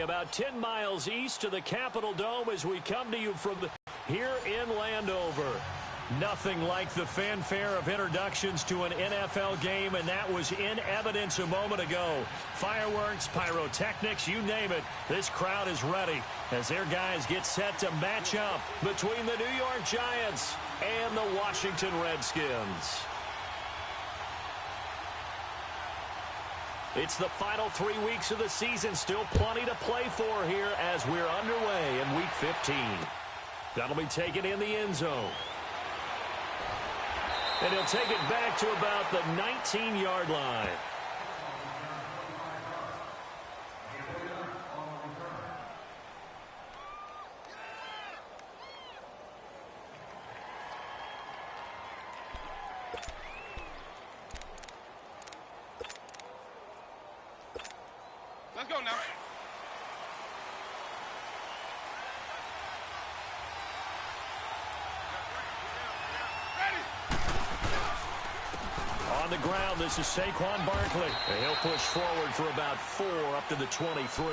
about 10 miles east of the Capitol Dome as we come to you from here in Landover. Nothing like the fanfare of introductions to an NFL game, and that was in evidence a moment ago. Fireworks, pyrotechnics, you name it. This crowd is ready as their guys get set to match up between the New York Giants and the Washington Redskins. It's the final 3 weeks of the season. Still plenty to play for here as we're underway in Week 15. That'll be taken in the end zone. And he'll take it back to about the 19-yard line. Let's go now. On the ground, this is Saquon Barkley. And he'll push forward for about 4 up to the 23.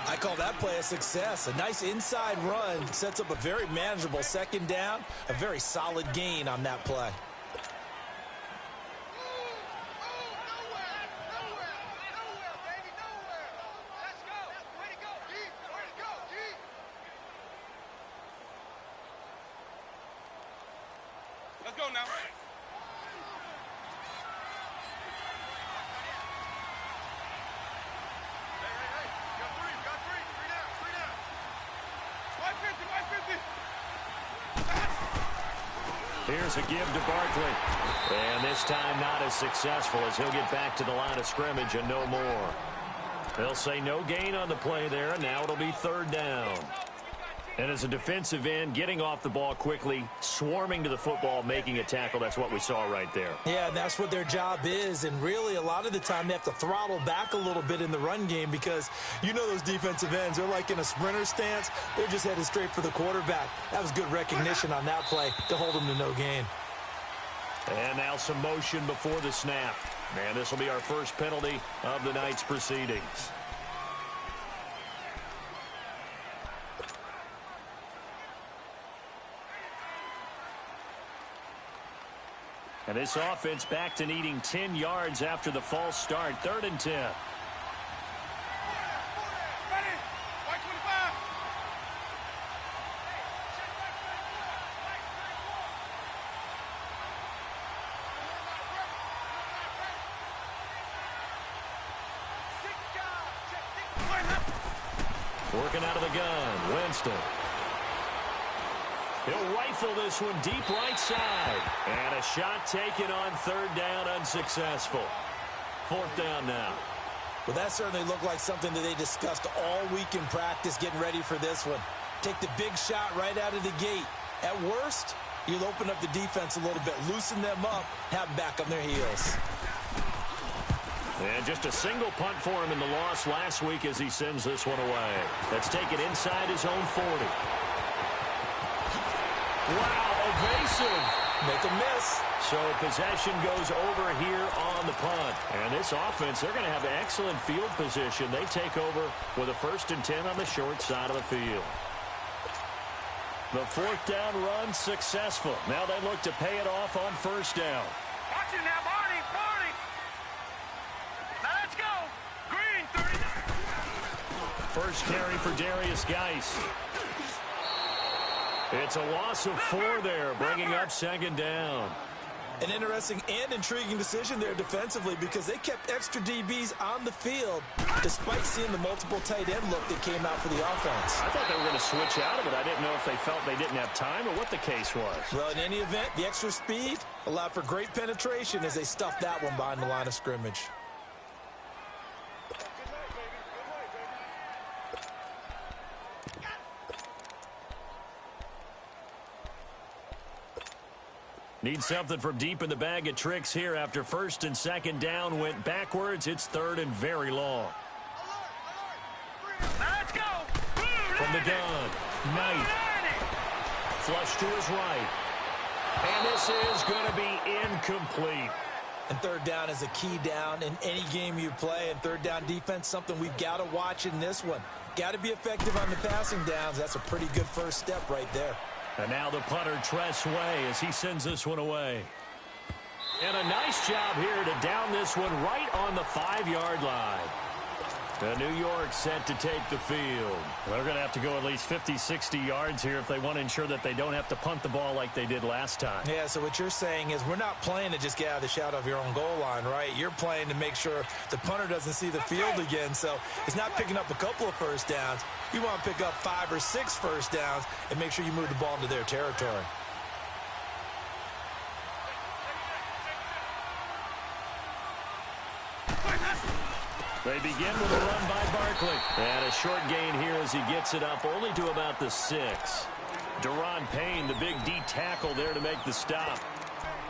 I call that play a success. A nice inside run sets up a very manageable second down. A very solid gain on that play. Let's go now. Here's a give to Barkley. And this time not as successful as he'll get back to the line of scrimmage and no more. They'll say no gain on the play there, and now it'll be third down. And as a defensive end, getting off the ball quickly, swarming to the football, making a tackle, that's what we saw right there. Yeah, that's what their job is. And really, a lot of the time, they have to throttle back a little bit in the run game because you know those defensive ends, they're like in a sprinter stance. They're just headed straight for the quarterback. That was good recognition on that play to hold them to no gain. And now some motion before the snap. And this will be our first penalty of the night's proceedings. And this offense back to needing 10 yards after the false start. 3rd and 10. Working out of the gun, Winston. He'll rifle this one deep right side. And a shot taken on 3rd down, unsuccessful. 4th down now. Well, that certainly looked like something that they discussed all week in practice getting ready for this one. Take the big shot right out of the gate. At worst, you'll open up the defense a little bit, loosen them up, have them back on their heels. And just a single punt for him in the loss last week as he sends this one away. Let's take it inside his own 40. Wow, evasive. Make a miss. So possession goes over here on the punt. And this offense, they're going to have excellent field position. They take over with a 1st and 10 on the short side of the field. The 4th down run successful. Now they look to pay it off on 1st down. Watch it now, Barney. Now let's go. Green, 39. First carry for Darius Geis. It's a loss of 4 there, bringing up 2nd down. An interesting and intriguing decision there defensively because they kept extra DBs on the field despite seeing the multiple tight end look that came out for the offense. I thought they were going to switch out of it. I didn't know if they felt they didn't have time or what the case was. Well, in any event, the extra speed allowed for great penetration as they stuffed that one behind the line of scrimmage. Need something from deep in the bag of tricks here after 1st and 2nd down went backwards. It's 3rd and very long. Let's go. From the gun, Knight. Flush to his right. And this is going to be incomplete. And third down is a key down in any game you play. And third down defense, something we've got to watch in this one. Got to be effective on the passing downs. That's a pretty good first step right there. And now the punter, Tress Way, as he sends this one away. And a nice job here to down this one right on the 5-yard line. New York set to take the field. They're going to have to go at least 50, 60 yards here if they want to ensure that they don't have to punt the ball like they did last time. Yeah, so what you're saying is we're not playing to just get out of the shadow of your own goal line, right? You're playing to make sure the punter doesn't see the field again. So it's not picking up a couple of first downs. You want to pick up 5 or 6 first downs and make sure you move the ball into their territory. They begin with a run by Barkley. And a short gain here as he gets it up only to about the 6. Deron Payne, the big D tackle there to make the stop.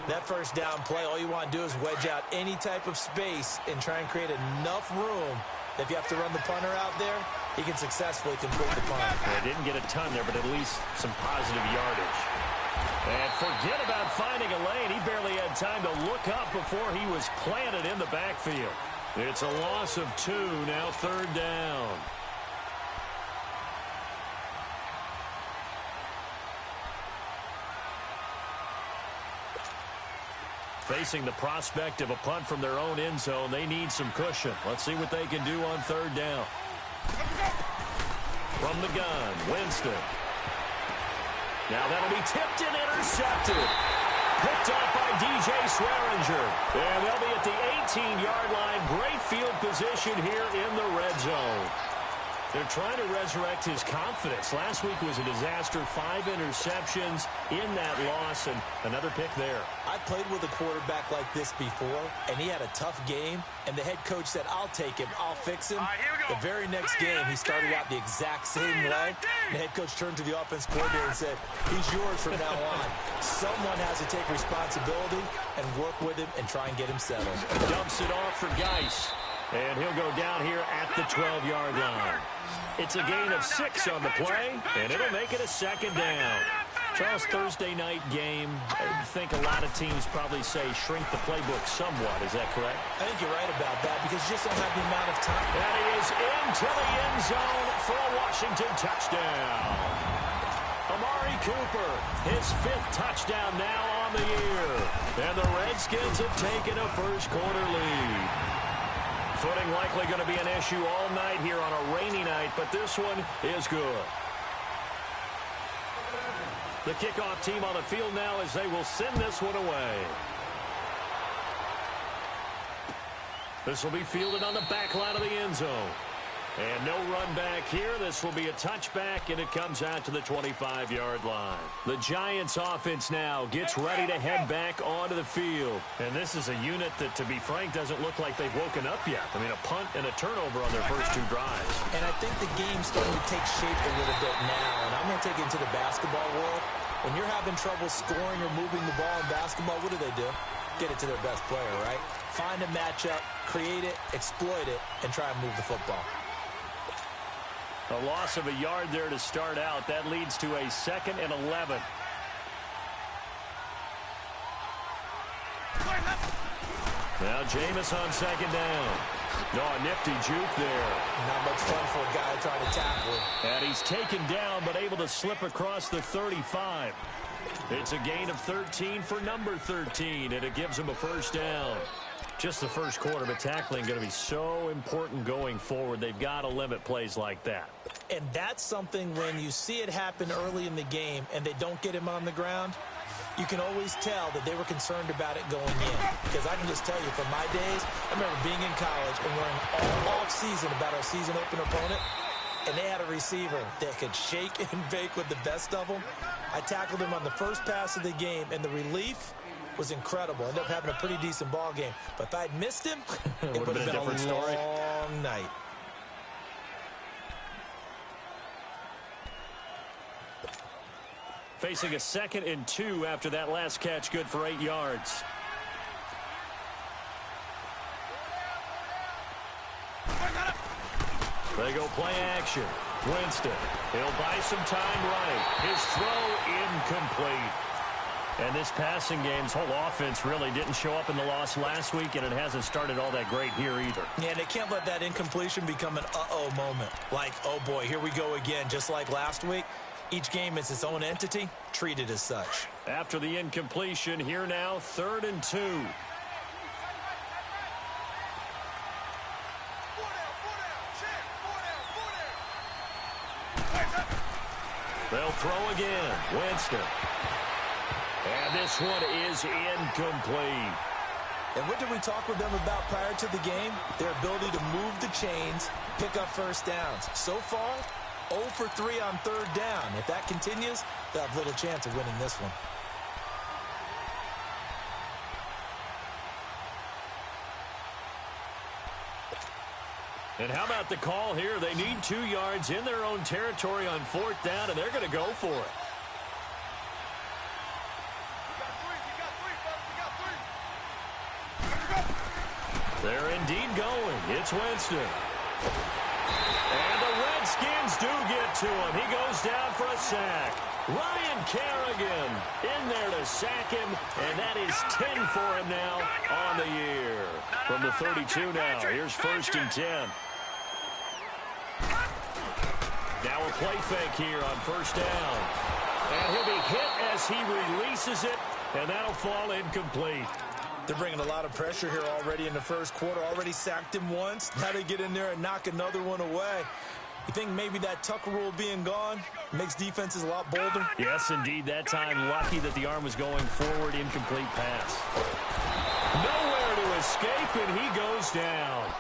That first down play, all you want to do is wedge out any type of space and try and create enough room that if you have to run the punter out there, he can successfully complete the punt. They didn't get a ton there, but at least some positive yardage. And forget about finding a lane. He barely had time to look up before he was planted in the backfield. It's a loss of 2, now third down. Facing the prospect of a punt from their own end zone, they need some cushion. Let's see what they can do on third down. From the gun, Winston. Now that'll be tipped and intercepted. Picked up by DJ Swearinger. And they'll be at the 18-yard line. Great field position here in the red zone. They're trying to resurrect his confidence. Last week was a disaster. 5 interceptions in that loss, and another pick there. I played with a quarterback like this before, and he had a tough game, and the head coach said, I'll take him, I'll fix him. The very next game, he started out the exact same way. The head coach turned to the offense coordinator and said, he's yours from now on. Someone has to take responsibility and work with him and try and get him settled. Dumps it off for Geis, and he'll go down here at the 12-yard line. It's a gain of 6 on the play, and it'll make it a second down. Charles, Thursday night game, I think a lot of teams probably say shrink the playbook somewhat. Is that correct? I think you're right about that because you just don't have the amount of time. And he is into the end zone for a Washington touchdown. Amari Cooper, his 5th touchdown now on the year. And the Redskins have taken a first-quarter lead. Footing likely going to be an issue all night here on a rainy night, but this one is good. The kickoff team on the field now as they will send this one away. This will be fielded on the back line of the end zone. And no run back here. This will be a touchback, and it comes out to the 25-yard line. The Giants offense now gets ready to head back onto the field. And this is a unit that, to be frank, doesn't look like they've woken up yet. I mean, a punt and a turnover on their first 2 drives. And I think the game's starting to take shape a little bit now. And I'm going to take it into the basketball world. When you're having trouble scoring or moving the ball in basketball, what do? Get it to their best player, right? Find a matchup, create it, exploit it, and try and move the football. A loss of a yard there to start out. That leads to a 2nd and 11. Now Jameis on second down. No, a nifty juke there. Not much fun for a guy trying to tackle him. And he's taken down but able to slip across the 35. It's a gain of 13 for number 13, and it gives him a first down. Just the first quarter, but tackling going to be so important going forward. They've got to limit plays like that. And that's something when you see it happen early in the game and they don't get him on the ground, you can always tell that they were concerned about it going in. Because I can just tell you from my days, I remember being in college and worrying all off-season about our season opener opponent, and they had a receiver that could shake and bake with the best of them. I tackled him on the first pass of the game, and the relief was incredible. Ended up having a pretty decent ball game. But if I'd missed him, it would have been a long night. Facing a 2nd and 2 after that last catch, good for 8 yards. They go play action. Winston, he'll buy some time right. His throw incomplete. And this passing game's whole offense really didn't show up in the loss last week, and it hasn't started all that great here either. Yeah, they can't let that incompletion become an uh-oh moment. Like, oh boy, here we go again. Just like last week, each game is its own entity, treated as such. After the incompletion, here now, 3rd and 2. They'll throw again. Winston. And this one is incomplete. And what did we talk with them about prior to the game? Their ability to move the chains, pick up first downs. So far, 0 for 3 on 3rd down. If that continues, they'll have little chance of winning this one. And how about the call here? They need 2 yards in their own territory on 4th down, and they're going to go for it. They're indeed going. It's Winston. And the Redskins do get to him. He goes down for a sack. Ryan Kerrigan in there to sack him, and that is 10 for him now on the year. From the 32 now, here's 1st and 10. Now a play fake here on 1st down. And he'll be hit as he releases it, and that'll fall incomplete. They're bringing a lot of pressure here already in the first quarter. Already sacked him once. Now they get in there and knock another one away. You think maybe that Tucker rule being gone makes defenses a lot bolder? Yes, indeed. That time, lucky that the arm was going forward. Incomplete pass. Nowhere to escape, and he goes down.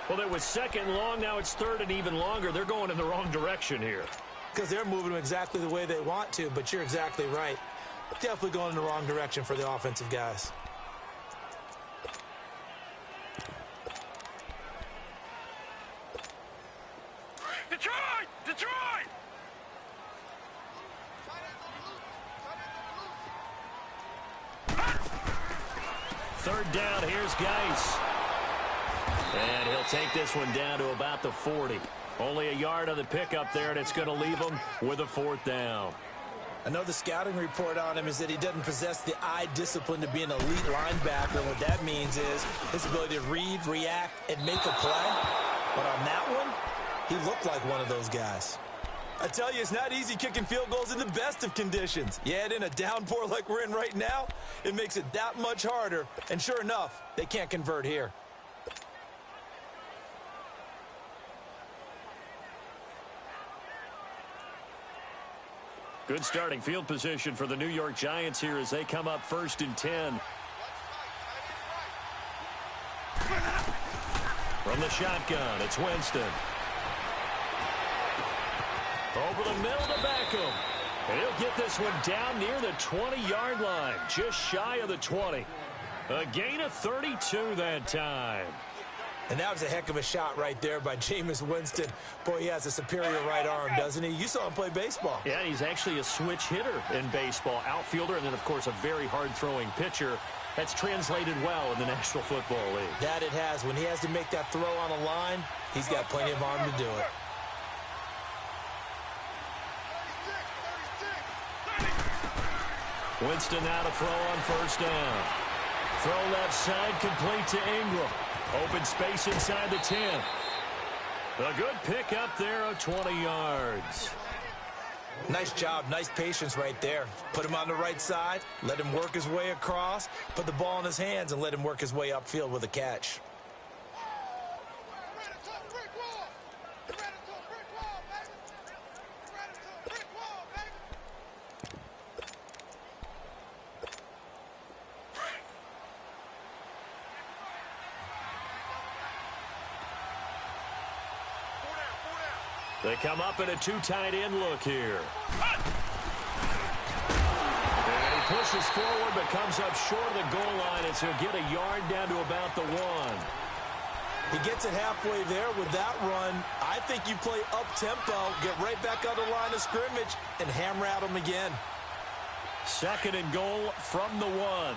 Well, it was 2nd and long. Now it's 3rd and even longer. They're going in the wrong direction here. Because they're moving them exactly the way they want to, but you're exactly right. Definitely going in the wrong direction for the offensive guys. Detroit! Detroit! 3rd down, here's Geis. And he'll take this one down to about the 40. Only a yard on the pickup there, and it's going to leave him with a 4th down. I know the scouting report on him is that he doesn't possess the eye discipline to be an elite linebacker. And what that means is his ability to read, react, and make a play. But on that one, he looked like one of those guys. I tell you, it's not easy kicking field goals in the best of conditions. Yet in a downpour like we're in right now, it makes it that much harder. And sure enough, they can't convert here. Good starting field position for the New York Giants here as they come up 1st and 10. From the shotgun, it's Winston. Over the middle to Beckham. And he'll get this one down near the 20-yard line, just shy of the 20. A gain of 32 that time. And that was a heck of a shot right there by Jameis Winston. Boy, he has a superior right arm, doesn't he? You saw him play baseball. Yeah, he's actually a switch hitter in baseball. Outfielder, and then, of course, a very hard-throwing pitcher. That's translated well in the National Football League. That it has. When he has to make that throw on a line, he's got plenty of arm to do it. Winston now to throw on 1st down. Throw left side, complete to Ingram. Open space inside the 10. A good pick up there of 20 yards. Nice job, nice patience right there. Put him on the right side, let him work his way across, put the ball in his hands, and let him work his way upfield with a catch. They come up in a 2 tight end look here. And he pushes forward but comes up short of the goal line as he'll get a yard down to about the 1. He gets it halfway there with that run. I think you play up-tempo, get right back on the line of scrimmage, and hammer at him again. 2nd and goal from the 1.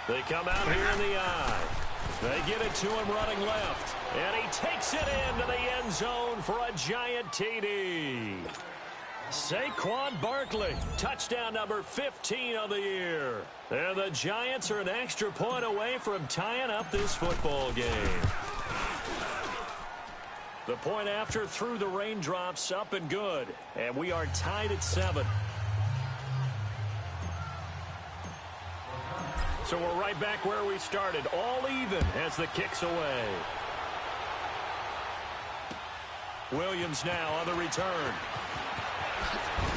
They come out here in the eye. They get it to him running left. And he takes it into the end zone for a giant TD. Saquon Barkley, touchdown number 15 of the year. And the Giants are an extra point away from tying up this football game. The point after through the raindrops, up and good. And we are tied at 7. So we're right back where we started, all even as the kick's away. Williams now on the return.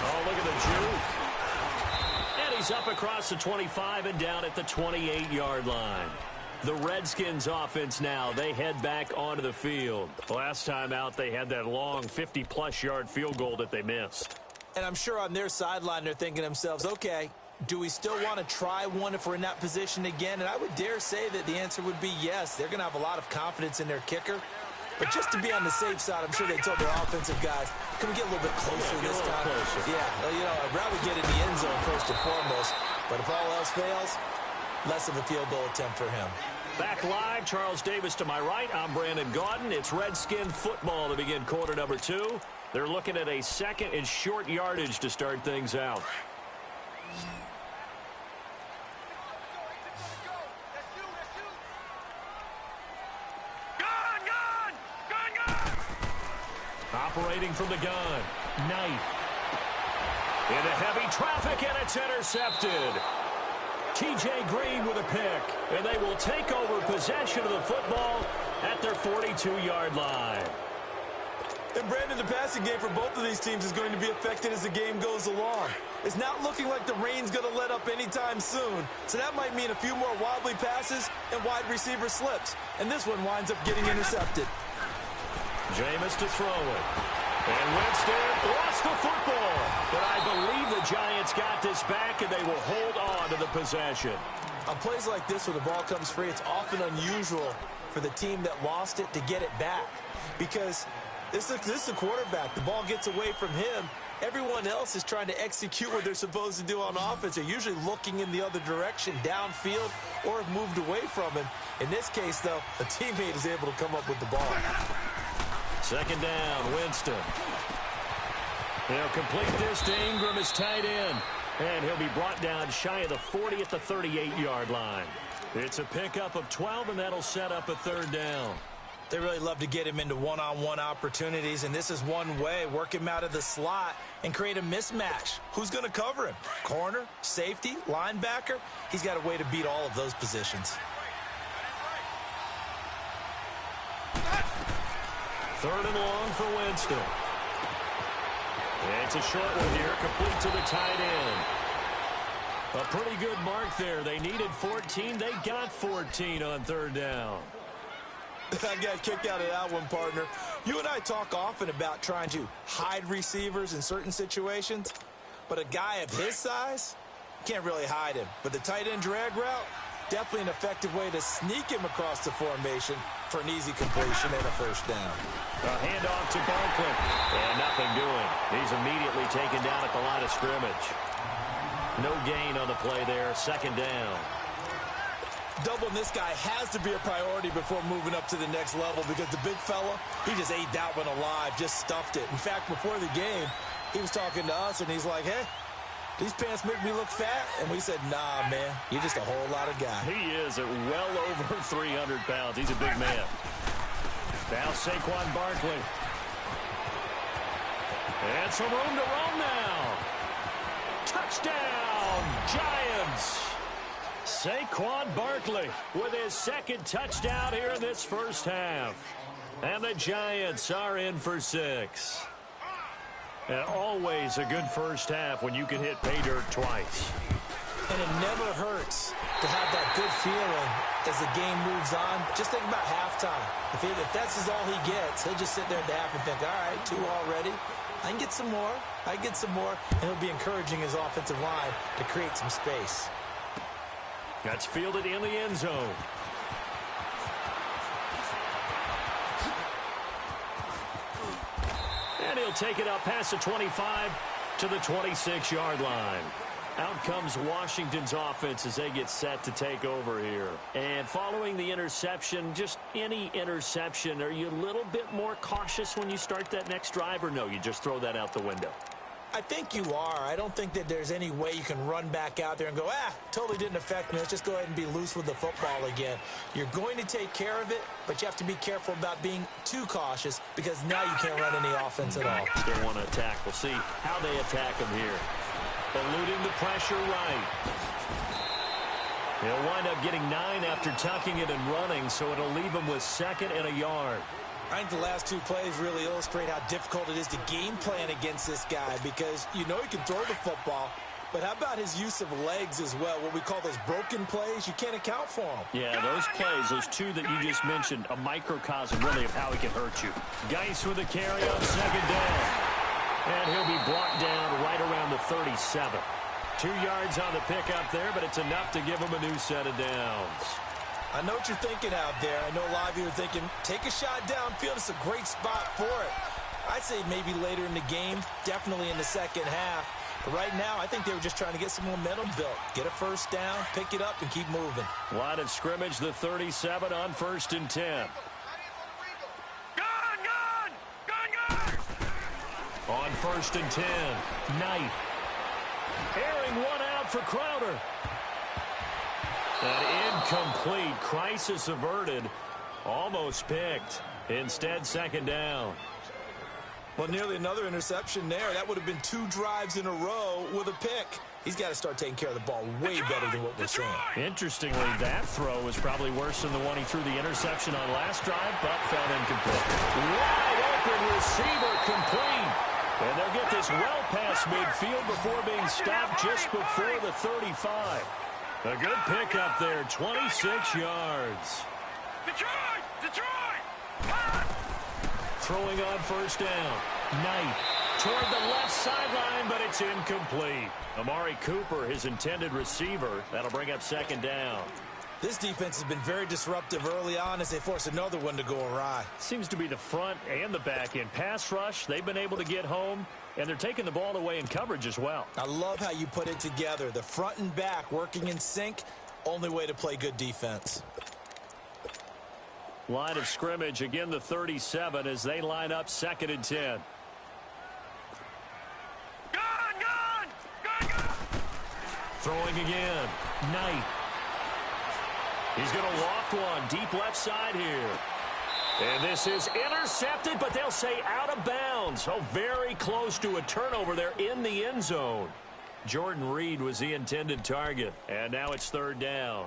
Oh, look at the juke. And he's up across the 25 and down at the 28-yard line. The Redskins offense now, they head back onto the field. Last time out, they had that long 50-plus yard field goal that they missed. And I'm sure on their sideline, they're thinking to themselves, okay, do we still want to try one if we're in that position again? And I would dare say that the answer would be yes. They're going to have a lot of confidence in their kicker. But just to be on the safe side, I'm sure they told their offensive guys, can we get a little bit closer this time? Closer. Yeah, well, you know, I'd rather get in the end zone first and foremost. But if all else fails, less of a field goal attempt for him. Back live, Charles Davis to my right. I'm Brandon Gaudin. It's Redskin football to begin quarter number 2. They're looking at a second and short yardage to start things out. Operating from the gun, Knight. Into heavy traffic, and it's intercepted. T.J. Green with a pick, and they will take over possession of the football at their 42-yard line. And Brandon, the passing game for both of these teams is going to be affected as the game goes along. It's not looking like the rain's going to let up anytime soon, so that might mean a few more wobbly passes and wide receiver slips. And this one winds up getting intercepted. Jameis to throw it. And Winston lost the football. But I believe the Giants got this back, and they will hold on to the possession. On plays like this where the ball comes free, it's often unusual for the team that lost it to get it back. Because this is the quarterback. The ball gets away from him. Everyone else is trying to execute what they're supposed to do on offense. They're usually looking in the other direction, downfield, or have moved away from him. In this case, though, a teammate is able to come up with the ball. Second down, Winston. They'll complete this to Ingram as tight end. And he'll be brought down shy of the 40 at the 38-yard line. It's a pickup of 12, and that'll set up a third down. They really love to get him into one-on-one opportunities, and this is one way. Work him out of the slot and create a mismatch. Who's going to cover him? Corner, safety, linebacker? He's got a way to beat all of those positions. Third and long for Winston. It's a short one here, complete to the tight end. A pretty good mark there. They needed 14. They got 14 on third down. I got kicked out of that one, partner. You and I talk often about trying to hide receivers in certain situations, but a guy of his size can't really hide him. But the tight end drag route, definitely an effective way to sneak him across the formation for an easy completion and a first down. A handoff to Barkley, and nothing doing. He's immediately taken down at the line of scrimmage. No gain on the play there, second down. Doubling this guy has to be a priority before moving up to the next level because the big fella, he just ate that one alive, just stuffed it. In fact, before the game, he was talking to us, and he's like, hey, these pants make me look fat. And we said, nah, man, you're just a whole lot of guy. He is at well over 300 pounds. He's a big man. Now Saquon Barkley. And some room to roam now. Touchdown, Giants. Saquon Barkley with his second touchdown here in this first half. And the Giants are in for 6. And always a good first half when you can hit pay dirt twice. And it never hurts to have that good feeling as the game moves on. Just think about halftime. If that's all he gets, he'll just sit there at the half and think, all right, 2 already. I can get some more. I can get some more. And he'll be encouraging his offensive line to create some space. That's fielded in the end zone. And he'll take it up past the 25 to the 26-yard line. Out comes Washington's offense as they get set to take over here. And following the interception, just any interception, are you a little bit more cautious when you start that next drive, or no, you just throw that out the window? I think you are. I don't think that there's any way you can run back out there and go, totally didn't affect me. Let's just go ahead and be loose with the football again. You're going to take care of it, but you have to be careful about being too cautious because now you can't run any offense at all. Still want to attack. We'll see how they attack him here. Eluding the pressure right. He'll wind up getting 9 after tucking it and running, so it'll leave him with 2nd and a yard. I think the last 2 plays really illustrate how difficult it is to game plan against this guy because you know he can throw the football, but how about his use of legs as well, what we call those broken plays? You can't account for them. Yeah, those plays, those 2 that you just mentioned, a microcosm really of how he can hurt you. Geis with a carry on 2nd down. And he'll be brought down right around the 37. 2 yards on the pickup there, but it's enough to give him a new set of downs. I know what you're thinking out there. I know a lot of you are thinking, take a shot downfield. It's a great spot for it. I'd say maybe later in the game, definitely in the second half. But right now, I think they were just trying to get some momentum built. Get a first down, pick it up, and keep moving. Line of scrimmage, the 37 on 1st and 10. On 1st and 10, Knight. Airing one out for Crowder. An incomplete. Crisis averted. Almost picked. Instead, 2nd down. Well, nearly another interception there. That would have been 2 drives in a row with a pick. He's got to start taking care of the ball way better than what we're seeing. Interestingly, that throw was probably worse than the one he threw the interception on last drive, but fell incomplete. Wide open receiver complete. And they'll get this well past midfield before being stopped just before the 35. A good pickup there, 26 yards. Detroit! Throwing on 1st down. Knight toward the left sideline, but it's incomplete. Amari Cooper, his intended receiver. That'll bring up 2nd down. This defense has been very disruptive early on as they force another one to go awry. Seems to be the front and the back end. Pass rush, they've been able to get home, and they're taking the ball away in coverage as well. I love how you put it together. The front and back working in sync, only way to play good defense. Line of scrimmage, again the 37 as they line up 2nd and 10. Throwing again. Knight. He's going to loft one deep left side here. And this is intercepted, but they'll say out of bounds. Oh, very close to a turnover there in the end zone. Jordan Reed was the intended target. And now it's 3rd down.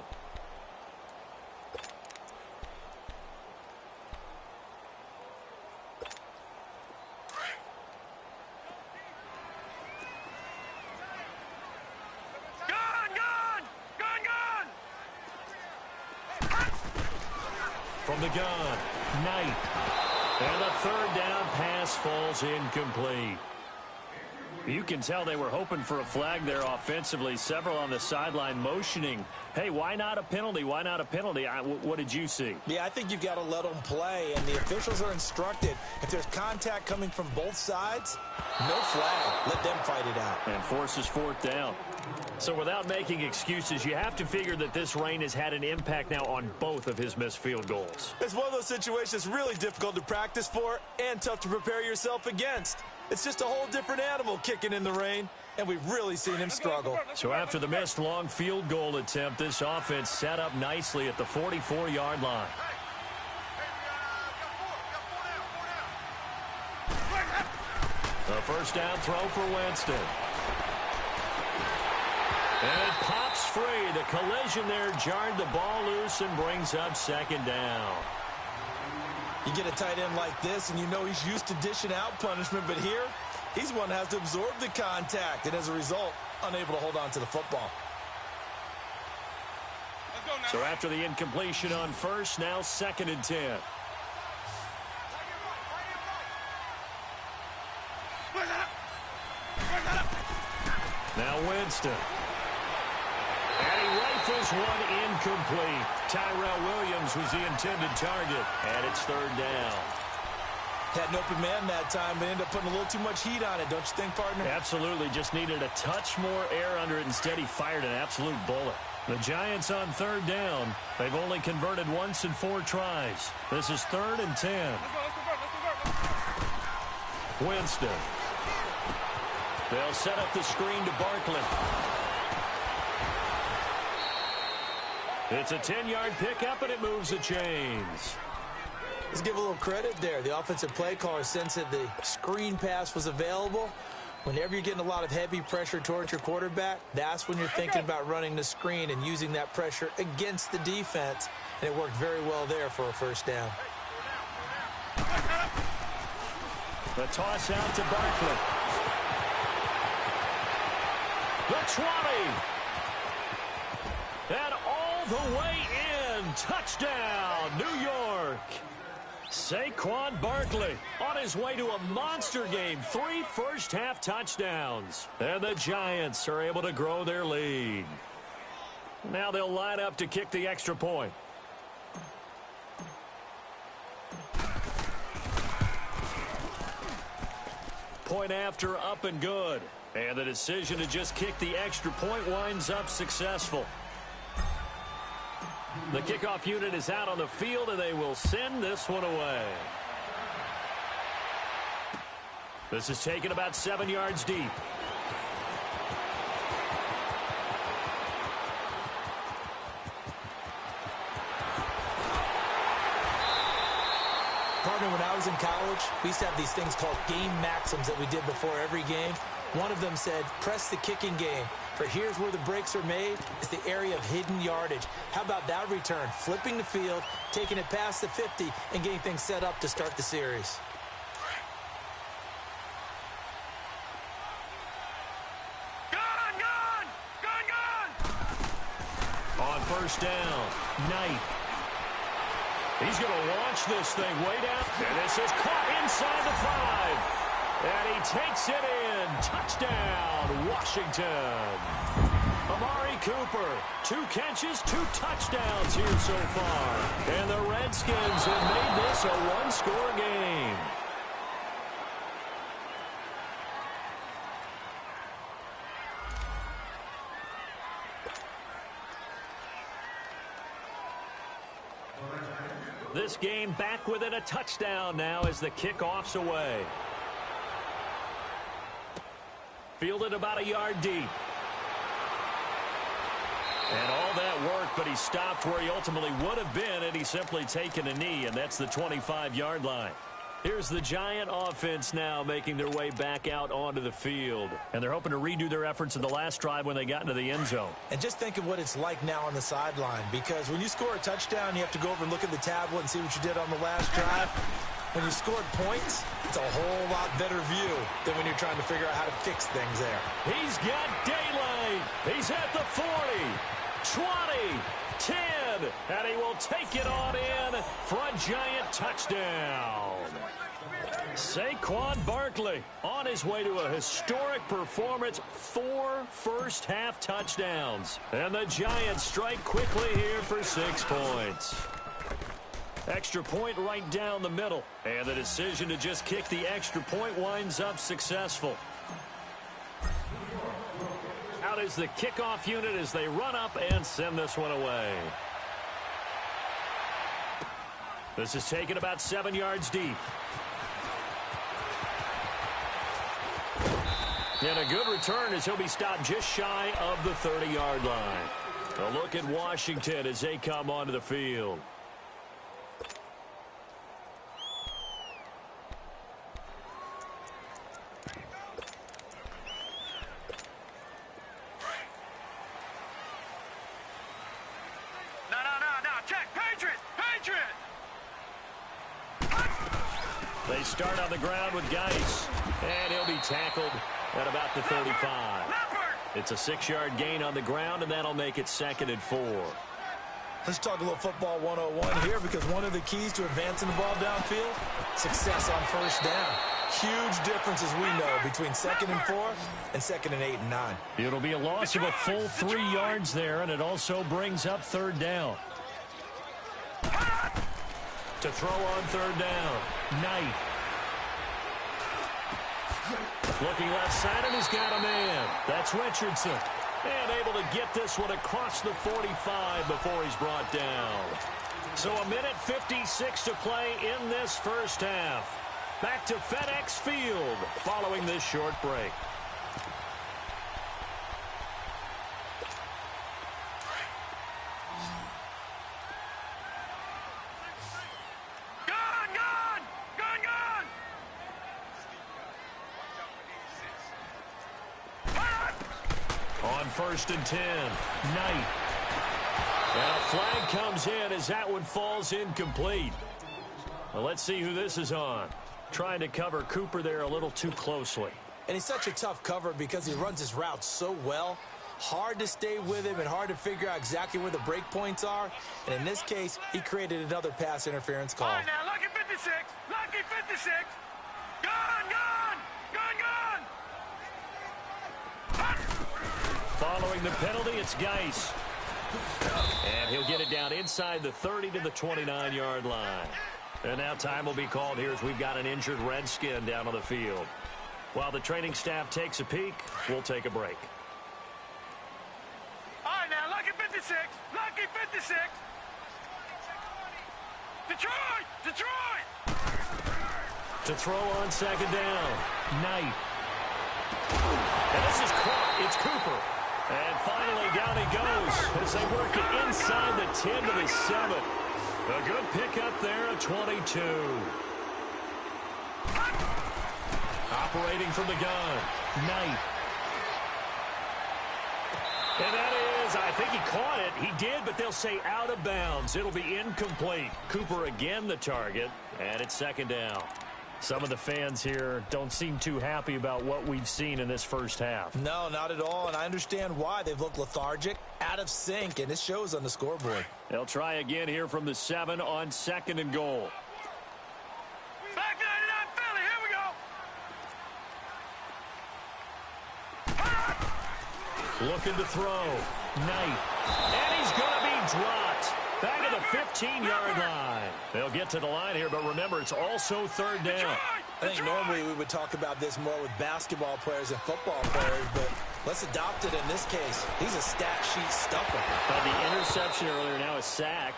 From the gun, Knight. And the 3rd down pass falls incomplete. You can tell they were hoping for a flag there offensively. Several on the sideline motioning. Hey, why not a penalty? Why not a penalty? What did you see? Yeah, I think you've got to let them play, and the officials are instructed. If there's contact coming from both sides, no flag. Let them fight it out. And forces 4th down. So without making excuses, you have to figure that this rain has had an impact now on both of his missed field goals. It's one of those situations really difficult to practice for and tough to prepare yourself against. It's just a whole different animal kicking in the rain, and we've really seen him struggle. So after the missed long field goal attempt, this offense set up nicely at the 44-yard line. A 1st down throw for Winston. And it pops free. The collision there jarred the ball loose and brings up 2nd down. You get a tight end like this, and you know he's used to dishing out punishment, but here, he's one that has to absorb the contact, and as a result, unable to hold on to the football. So after the incompletion on 1st, now 2nd and 10. Now Winston. And he rifles one incomplete. Tyrell Williams was the intended target, and it's 3rd down. Had an open man that time, but ended up putting a little too much heat on it, don't you think, partner? Absolutely. Just needed a touch more air under it. Instead, he fired an absolute bullet. The Giants on 3rd down. They've only converted once in 4 tries. This is 3rd and 10. Winston. They'll set up the screen to Barkley. It's a 10-yard pickup, and it moves the chains. Let's give a little credit there. The offensive play caller sensed that the screen pass was available. Whenever you're getting a lot of heavy pressure towards your quarterback, that's when you're thinking about running the screen and using that pressure against the defense. And it worked very well there for a first down. The toss out to Barkley. The 20. And all the way in. Touchdown, New York. Saquon Barkley on his way to a monster game. 3 first-half touchdowns. And the Giants are able to grow their lead. Now they'll line up to kick the extra point. Point after, up and good. And the decision to just kick the extra point winds up successful. The kickoff unit is out on the field, and they will send this one away. This is taken about 7 yards deep. Partner, when I was in college, we used to have these things called game maxims that we did before every game. One of them said, press the kicking game. For here's where the breaks are made. It's the area of hidden yardage. How about that return? Flipping the field, taking it past the 50, and getting things set up to start the series. On first down, Knight. He's going to launch this thing way down. And this is caught inside the 5. And he takes it in. Touchdown, Washington. Amari Cooper, 2 catches, 2 touchdowns here so far. And the Redskins have made this a 1-score game. This game back within a touchdown now as the kickoff's away. Fielded about a yard deep. And all that work, but he stopped where he ultimately would have been had he simply taken a knee, and that's the 25-yard line. Here's the Giant offense now making their way back out onto the field. And they're hoping to redo their efforts in the last drive when they got into the end zone. And just think of what it's like now on the sideline, because when you score a touchdown, you have to go over and look at the tablet and see what you did on the last drive. When you scored points, it's a whole lot better view than when you're trying to figure out how to fix things there. He's got daylight. He's at the 40, 20, 10, and he will take it on in for a Giant touchdown. Saquon Barkley on his way to a historic performance, 4 first-half touchdowns. And the Giants strike quickly here for 6 points. Extra point right down the middle. And the decision to just kick the extra point winds up successful. Out is the kickoff unit as they run up and send this one away. This is taken about 7 yards deep. And a good return as he'll be stopped just shy of the 30-yard line. A look at Washington as they come onto the field. They start on the ground with Geis, and he'll be tackled at about the 35. It's a 6-yard gain on the ground, and that'll make it 2nd and 4. Let's talk a little football 101 here, because one of the keys to advancing the ball downfield, success on first down. Huge difference, as we know, between 2nd and 4 and 2nd and 8 and 9. It'll be a loss of a full 3 yards there, and it also brings up 3rd down. To throw on 3rd down, Knight. Looking left side, and he's got a man. That's Richardson. And able to get this one across the 45 before he's brought down. So a minute 56 to play in this first half. Back to FedEx Field following this short break. On 1st and 10, Knight. And a flag comes in as that one falls incomplete. Well, let's see who this is on. Trying to cover Cooper there a little too closely. And he's such a tough cover because he runs his route so well. Hard to stay with him and hard to figure out exactly where the break points are. And in this case, he created another pass interference call. All right, now, lucky 56. Lucky 56. Gone, gone. Gone, gone. Following the penalty, it's Geis. And he'll get it down inside the 30 to the 29-yard line. And now time will be called here as we've got an injured Redskin down on the field. While the training staff takes a peek, we'll take a break. All right, now, lucky 56. Lucky 56. Detroit! Detroit! To throw on 2nd down, Knight. And this is caught. It's Cooper. And finally down he goes as they work it inside the 10 to the 7. A good pickup there at 22. Operating from the gun, Knight. And that is, I think he caught it. He did, but they'll say out of bounds. It'll be incomplete. Cooper again the target, and it's 2nd down. Some of the fans here don't seem too happy about what we've seen in this first half. No, not at all, and I understand why. They've looked lethargic, out of sync, and it shows on the scoreboard. They'll try again here from the 7 on 2nd and goal. Back 99 Philly, here we go. Looking to throw. Knight. And he's going to be dropped. Back at the 15-yard line. They'll get to the line here, but remember, it's also 3rd down. I think normally we would talk about this more with basketball players and football players, but let's adopt it in this case. He's a stat sheet stuffer. The interception earlier, now a sack.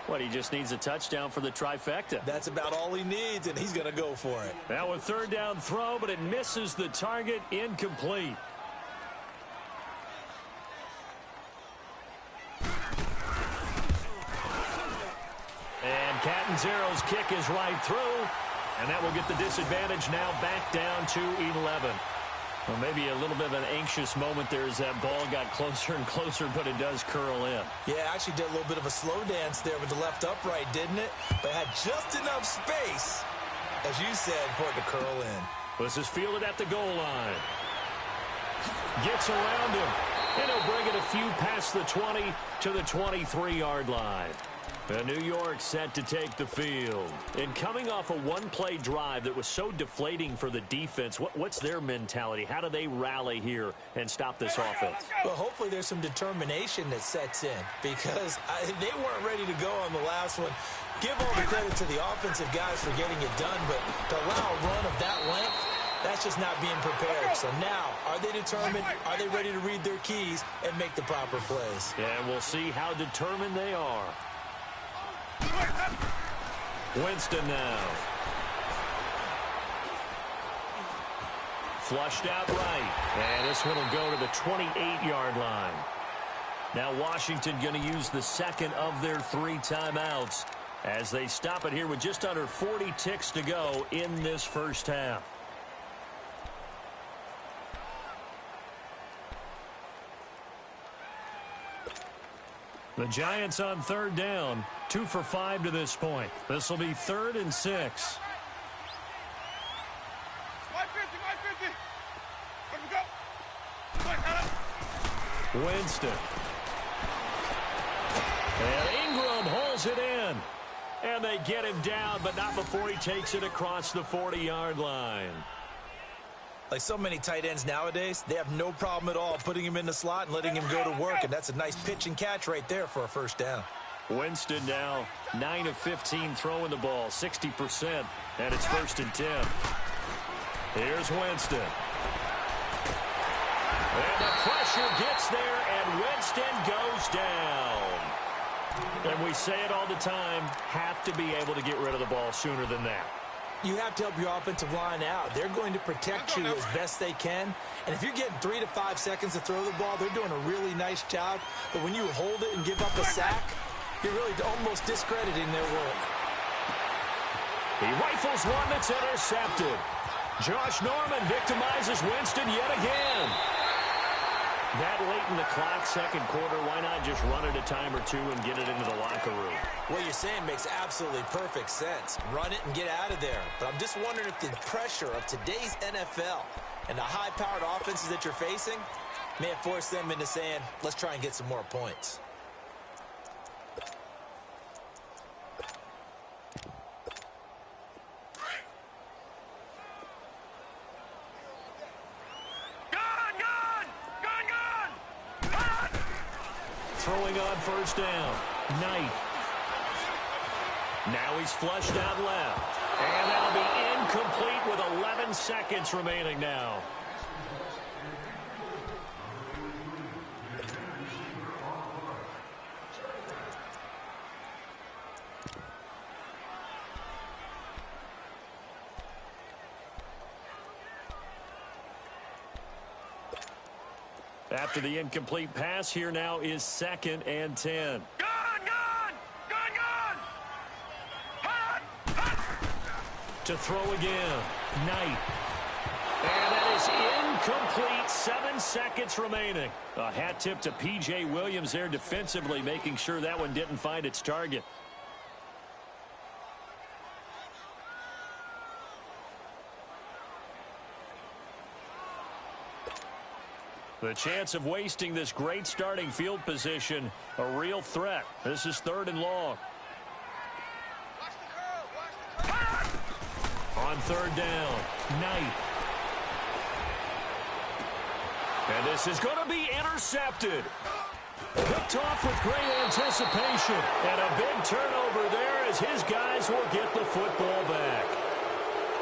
What, he just needs a touchdown for the trifecta. That's about all he needs, and he's going to go for it. Now a 3rd down throw, but it misses the target, incomplete. And Catanzero's kick is right through, and that will get the disadvantage now back down to 11. Well, maybe a little bit of an anxious moment there as that ball got closer and closer, but it does curl in. Yeah, actually did a little bit of a slow dance there with the left upright, didn't it? But had just enough space, as you said, for it to curl in. This is fielded at the goal line. Gets around him, and he'll bring it a few past the 20 to the 23-yard line. And New York set to take the field. And coming off a one-play drive that was so deflating for the defense, what's their mentality? How do they rally here and stop this offense? Well, hopefully there's some determination that sets in because they weren't ready to go on the last one. Give all the credit to the offensive guys for getting it done, but to allow a run of that length, that's just not being prepared. So now, are they determined? Are they ready to read their keys and make the proper plays? And we'll see how determined they are. Winston now. Flushed out right. And this one will go to the 28-yard line. Now Washington going to use the second of their 3 timeouts as they stop it here with just under 40 ticks to go in this first half. The Giants on 3rd down, 2 for 5 to this point. This will be 3rd and 6. Winston. And Ingram holds it in. And they get him down, but not before he takes it across the 40-yard line. Like so many tight ends nowadays, they have no problem at all putting him in the slot and letting him go to work, and that's a nice pitch and catch right there for a first down. Winston now 9 of 15 throwing the ball, 60%, and it's 1st and 10. Here's Winston. And the pressure gets there, and Winston goes down. And we say it all the time, have to be able to get rid of the ball sooner than that. You have to help your offensive line out. They're going to protect you as best they can. And if you're getting 3 to 5 seconds to throw the ball, they're doing a really nice job. But when you hold it and give up a sack, you're really almost discrediting their work. He rifles one that's intercepted. Josh Norman victimizes Winston yet again. That late in the clock, second quarter, why not just run it a time or two and get it into the locker room? What you're saying makes absolutely perfect sense. Run it and get out of there. But I'm just wondering if the pressure of today's NFL and the high-powered offenses that you're facing may have forced them into saying, let's try and get some more points. Throwing on first down. Knight. Now he's flushed out left. And that'll be incomplete with 11 seconds remaining now. After the incomplete pass, here now is 2nd and 10. To throw again. Knight. And that is incomplete. 7 seconds remaining. A hat tip to P.J. Williams there defensively, making sure that one didn't find its target. The chance of wasting this great starting field position, a real threat. This is 3rd and long. On 3rd down, Knight. And this is going to be intercepted. Picked off with great anticipation. And a big turnover there as his guys will get the football back.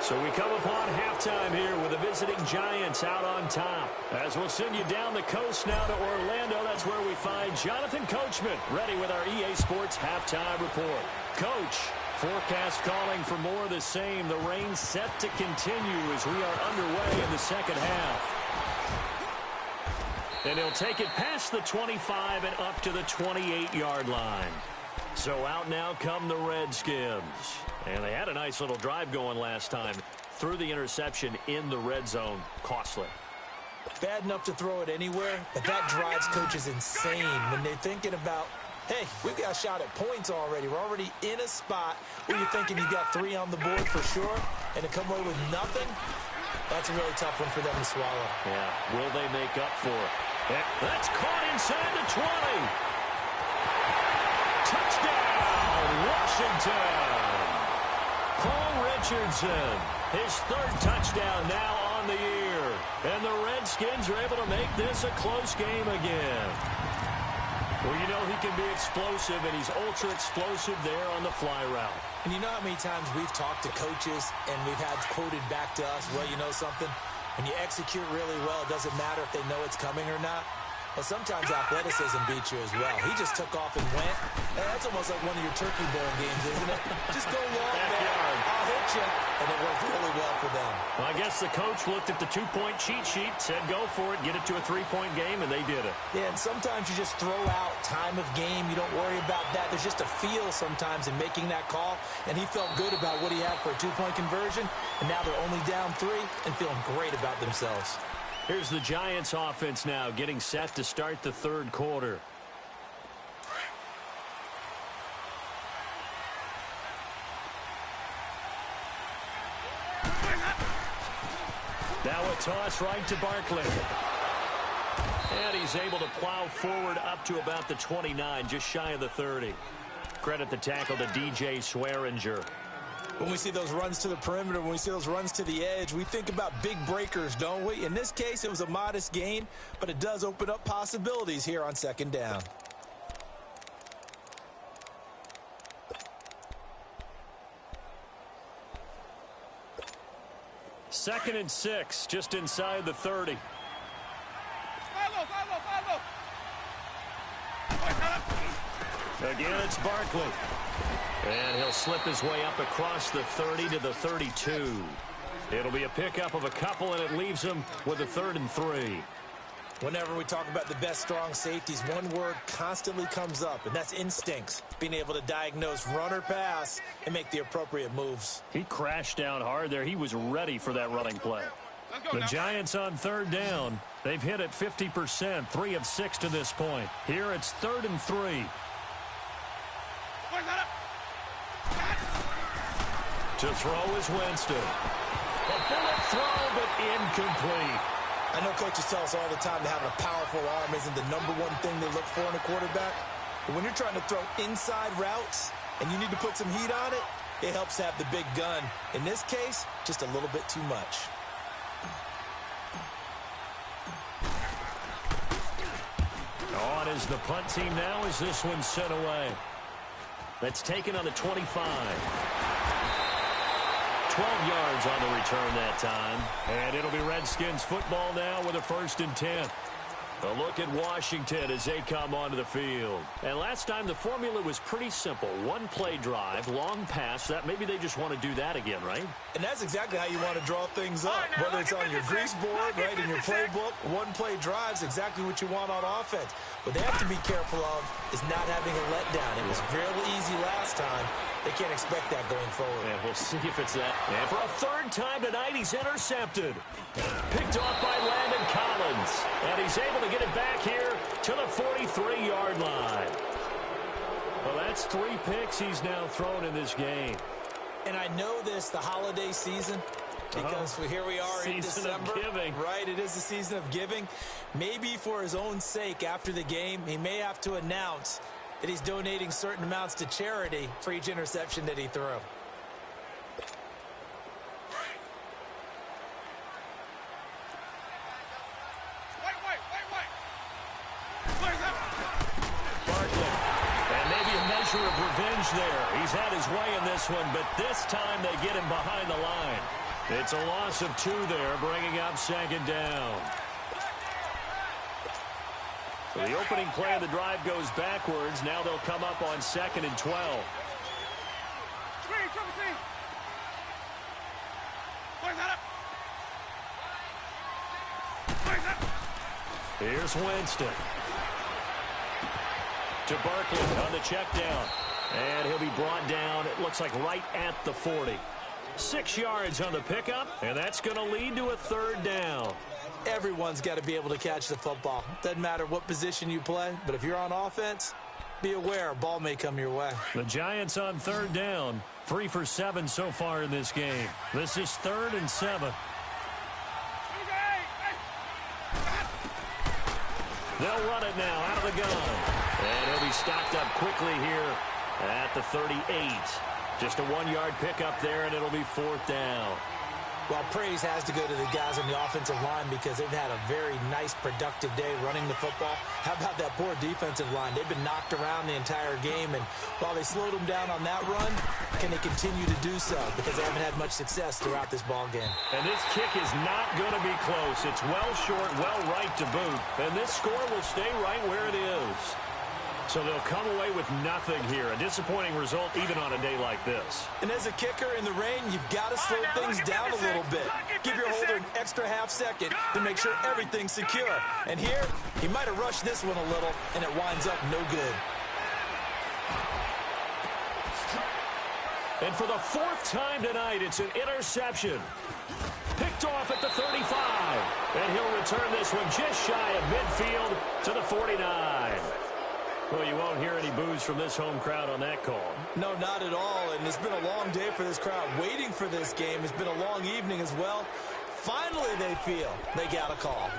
So we come upon halftime here with the visiting Giants out on top. As we'll send you down the coast now to Orlando, that's where we find Jonathan Coachman ready with our EA Sports halftime report. Coach, forecast calling for more of the same. The rain set to continue as we are underway in the second half. And he'll take it past the 25 and up to the 28-yard line. So out now come the Redskins. And they had a nice little drive going last time. Threw the interception in the red zone. Costly. Bad enough to throw it anywhere, but that drives coaches insane when they're thinking about, hey, we've got a shot at points already. We're already in a spot where you're thinking you got 3 on the board for sure, and to come away with nothing, that's a really tough one for them to swallow. Yeah, will they make up for it? That's caught inside the 20. Touchdown, Washington. Paul Richardson, his 3rd touchdown now on the year. And the Redskins are able to make this a close game again. Well, you know he can be explosive, and he's ultra-explosive there on the fly route. And you know how many times we've talked to coaches and we've had quoted back to us, well, you know something? When you execute really well, it doesn't matter if they know it's coming or not. Well, sometimes athleticism beats you as well. He just took off and went. And that's almost like one of your turkey bowl games, isn't it? Just go long, man. I'll hit you. And it worked really well for them. Well, I guess the coach looked at the 2-point cheat sheet, said go for it, get it to a 3-point game, and they did it. Yeah, and sometimes you just throw out time of game. You don't worry about that. There's just a feel sometimes in making that call. And he felt good about what he had for a 2-point conversion. And now they're only down 3 and feeling great about themselves. Here's the Giants offense now getting set to start the 3rd quarter. Now a toss right to Barkley. And he's able to plow forward up to about the 29, just shy of the 30. Credit the tackle to DJ Swearinger. When we see those runs to the perimeter, when we see those runs to the edge, we think about big breakers, don't we? In this case, it was a modest gain, but it does open up possibilities here on 2nd down. Second and 6, just inside the 30. Again, it's Barkley. And he'll slip his way up across the 30 to the 32. It'll be a pickup of a couple, and it leaves him with a 3rd and 3. Whenever we talk about the best strong safeties, one word constantly comes up, and that's instincts. Being able to diagnose run or pass and make the appropriate moves. He crashed down hard there. He was ready for that running play. The Giants on third down. They've hit it 50%, 3 of 6 to this point. Here it's 3rd and 3. To throw is Winston. A bullet throw, but incomplete. I know coaches tell us all the time that having a powerful arm isn't the #1 thing they look for in a quarterback. But when you're trying to throw inside routes and you need to put some heat on it, it helps to have the big gun. In this case, just a little bit too much. On is the punt team now as this one's sent away. That's taken on the 25. 12 yards on the return that time. And it'll be Redskins football now with a 1st and 10. A look at Washington as they come onto the field. And last time the formula was pretty simple. 1-play drive, long pass. That maybe they just want to do that again, right? And that's exactly how you want to draw things up. Whether it's on your grease board, right, in your playbook, 1-play drive's exactly what you want on offense. What they have to be careful of is not having a letdown. It was real easy last time. They can't expect that going forward. Yeah, we'll see if it's that. And for a 3rd time tonight, he's intercepted. Picked off by Landon Collins. And he's able to get it back here to the 43-yard line. Well, that's 3 picks he's now thrown in this game. And I know this, the holiday season, because here we are in December. Season of giving. Right, it is the season of giving. Maybe for his own sake after the game, he may have to announce that he's donating certain amounts to charity for each interception that he threw. Barkley. And maybe a measure of revenge there. He's had his way in this one, but this time they get him behind the line. It's a loss of 2 there, bringing up 2nd down. So the opening play of the drive goes backwards. Now they'll come up on 2nd and 12. Here's Winston. To Barkley on the check down. And he'll be brought down, it looks like right at the 40. 6 yards on the pickup, and that's going to lead to a 3rd down. Everyone's got to be able to catch the football. Doesn't matter what position you play, but if you're on offense, be aware a ball may come your way. The Giants on 3rd down. 3 for 7 so far in this game. This is 3rd and 7. They'll run it now out of the gun. And he'll be stopped up quickly here at the 38. Just a 1-yard pickup there, and it'll be 4th down. Well, praise has to go to the guys on the offensive line because they've had a very nice, productive day running the football. How about that poor defensive line? They've been knocked around the entire game, and while they slowed them down on that run, can they continue to do so? Because they haven't had much success throughout this ball game. And this kick is not going to be close. It's well short, well right to boot. And this score will stay right where it is. So they'll come away with nothing here. A disappointing result even on a day like this. And as a kicker in the rain, you've got to slow things down a little bit. Give your holder an extra half-second to make sure everything's secure. And here, he might have rushed this one a little, and it winds up no good. And for the 4th time tonight, it's an interception. Picked off at the 35. And he'll return this one just shy of midfield to the 49. Well, you won't hear any boos from this home crowd on that call. No, not at all. And it's been a long day for this crowd waiting for this game. It's been a long evening as well. Finally, they feel they got a call.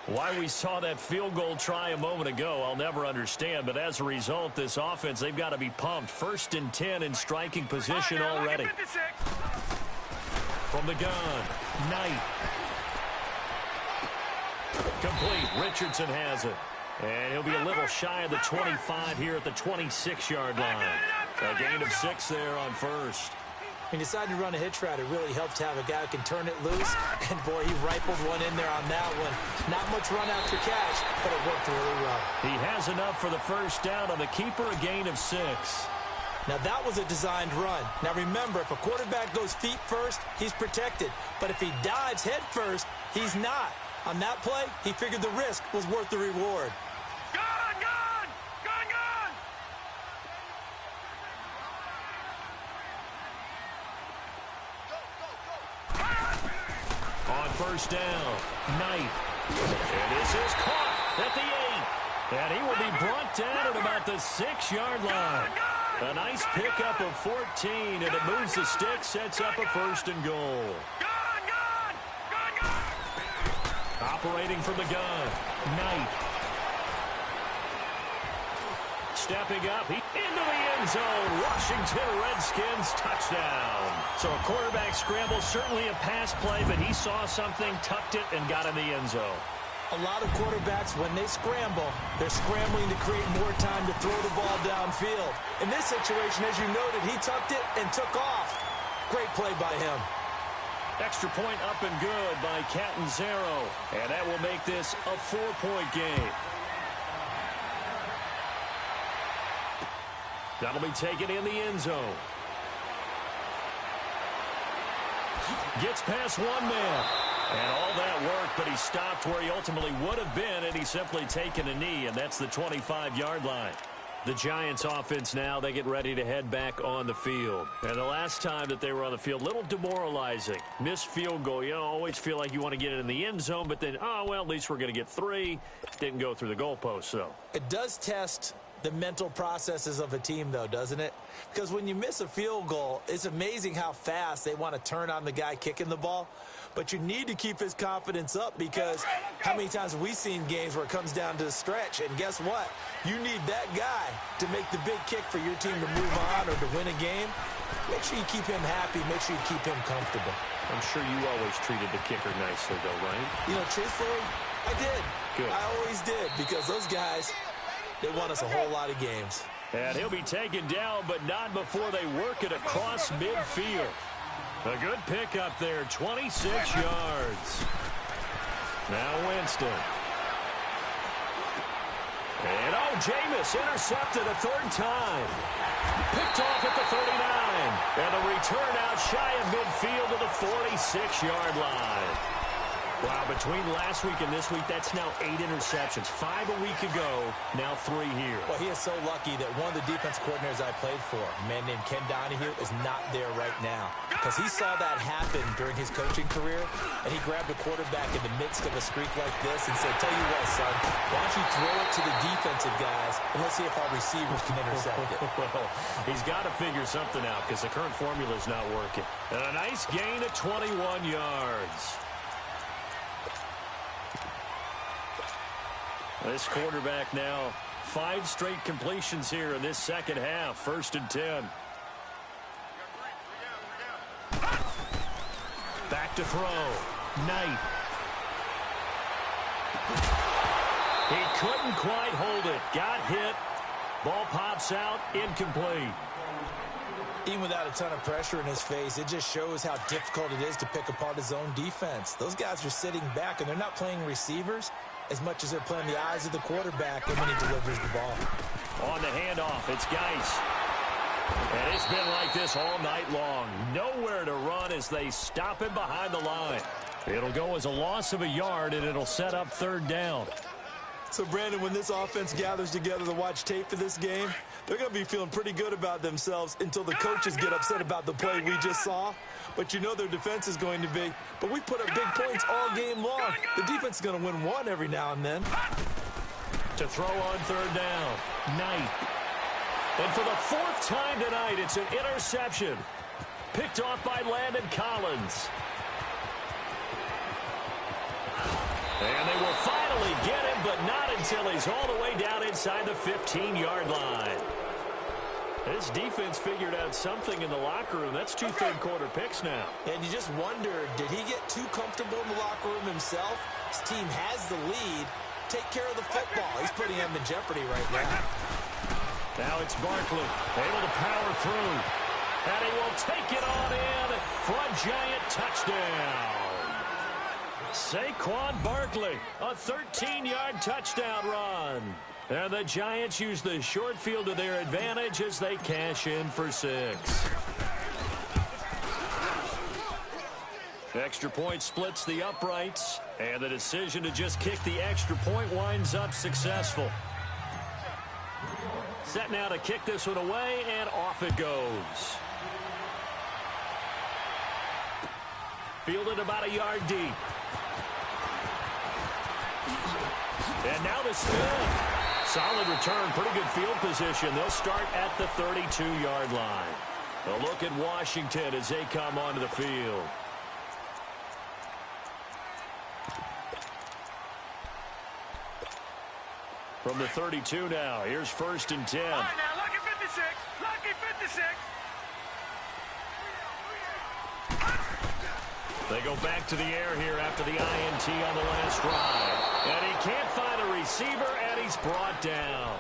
Why we saw that field goal try a moment ago, I'll never understand. But as a result, this offense, they've got to be pumped. 1st and 10 in striking position already. From the gun, Knight. Complete. Richardson has it. And he'll be a little shy of the 25 here at the 26-yard line. A gain of 6 there on 1st. He decided to run a hitch route. It really helps to have a guy who can turn it loose. And, boy, he rifled one in there on that one. Not much run after catch, but it worked really well. He has enough for the 1st down on the keeper, a gain of 6. Now, that was a designed run. Now, remember, if a quarterback goes feet first, he's protected. But if he dives head first, he's not. On that play, he figured the risk was worth the reward. Gone, gone! Gone, gone! On first down, Knight. And this is caught at the 8. And he will be brought down at about the 6-yard line. A nice pickup of 14, and it moves the stick, sets up a first and goal. Operating from the gun, Knight. Stepping up, into the end zone. Washington Redskins touchdown. So a quarterback scramble, certainly a pass play, but he saw something, tucked it, and got in the end zone. A lot of quarterbacks, when they scramble, they're scrambling to create more time to throw the ball downfield. In this situation, as you noted, he tucked it and took off. Great play by him. Extra point up and good by Catanzaro. And that will make this a 4-point game. That'll be taken in the end zone. Gets past one man. And all that worked, but he stopped where he ultimately would have been, and he's simply taken a knee, and that's the 25-yard line. The Giants offense now, they get ready to head back on the field. And the last time that they were on the field, a little demoralizing. Missed field goal. You always feel like you want to get it in the end zone, but then, oh, well, at least we're going to get 3. Didn't go through the goalpost, so. It does test the mental processes of a team, though, doesn't it? Because when you miss a field goal, it's amazing how fast they want to turn on the guy kicking the ball. But you need to keep his confidence up, because how many times have we seen games where it comes down to the stretch, and guess what? You need that guy to make the big kick for your team to move on or to win a game. Make sure you keep him happy. Make sure you keep him comfortable. I'm sure you always treated the kicker nicely, though, right? You know, truthfully, I did. Good. I always did, because those guys, they won us a whole lot of games. And he'll be taken down, but not before they work it across midfield. A good pickup there, 26 yards. Now Winston. And, oh, Jameis intercepted a 3rd time. Picked off at the 39. And the return out shy of midfield to the 46-yard line. Wow, between last week and this week, that's now 8 interceptions. 5 a week ago, now 3 here. Well, he is so lucky that one of the defense coordinators I played for, a man named Ken Donahue, is not there right now. Because he saw that happen during his coaching career, and he grabbed a quarterback in the midst of a streak like this and said, tell you what, son, why don't you throw it to the defensive guys, and let's see if our receivers can intercept it. Well, he's got to figure something out, because the current formula is not working. And a nice gain of 21 yards. This quarterback now, 5 straight completions here in this second half. 1st and 10. Back to throw. Knight. He couldn't quite hold it. Got hit. Ball pops out. Incomplete. Even without a ton of pressure in his face, it just shows how difficult it is to pick apart his own defense. Those guys are sitting back, and they're not playing receivers as much as they're playing the eyes of the quarterback and when he delivers the ball. On the handoff, it's Geis. And it's been like this all night long. Nowhere to run as they stop him behind the line. It'll go as a loss of a yard, and it'll set up 3rd down. So, Brandon, when this offense gathers together to watch tape for this game, they're going to be feeling pretty good about themselves until the coaches get upset about the play we just saw. But you know their defense is going to be. But we put up big points all game long. The defense is going to win one every now and then. To throw on 3rd down, Knight. And for the 4th time tonight, it's an interception. Picked off by Landon Collins. And they will finally get him, but not until he's all the way down inside the 15-yard line. This defense figured out something in the locker room. That's 2 third-quarter picks now. And you just wonder, did he get too comfortable in the locker room himself? His team has the lead. Take care of the football. He's putting him in jeopardy right now. Now it's Barkley, able to power through. And he will take it on in for a giant touchdown. Saquon Barkley, a 13-yard touchdown run. And the Giants use the short field to their advantage as they cash in for 6. Extra point splits the uprights, and the decision to just kick the extra point winds up successful. Set now to kick this one away, and off it goes. Fielded about a yard deep. And now the spin. Solid return, pretty good field position. They'll start at the 32-yard line. A look at Washington as they come onto the field. From the 32 now, here's 1st and 10. All right, now, lucky 56. Lucky 56. They go back to the air here after the INT on the last drive. And he can't find a receiver, and he's brought down.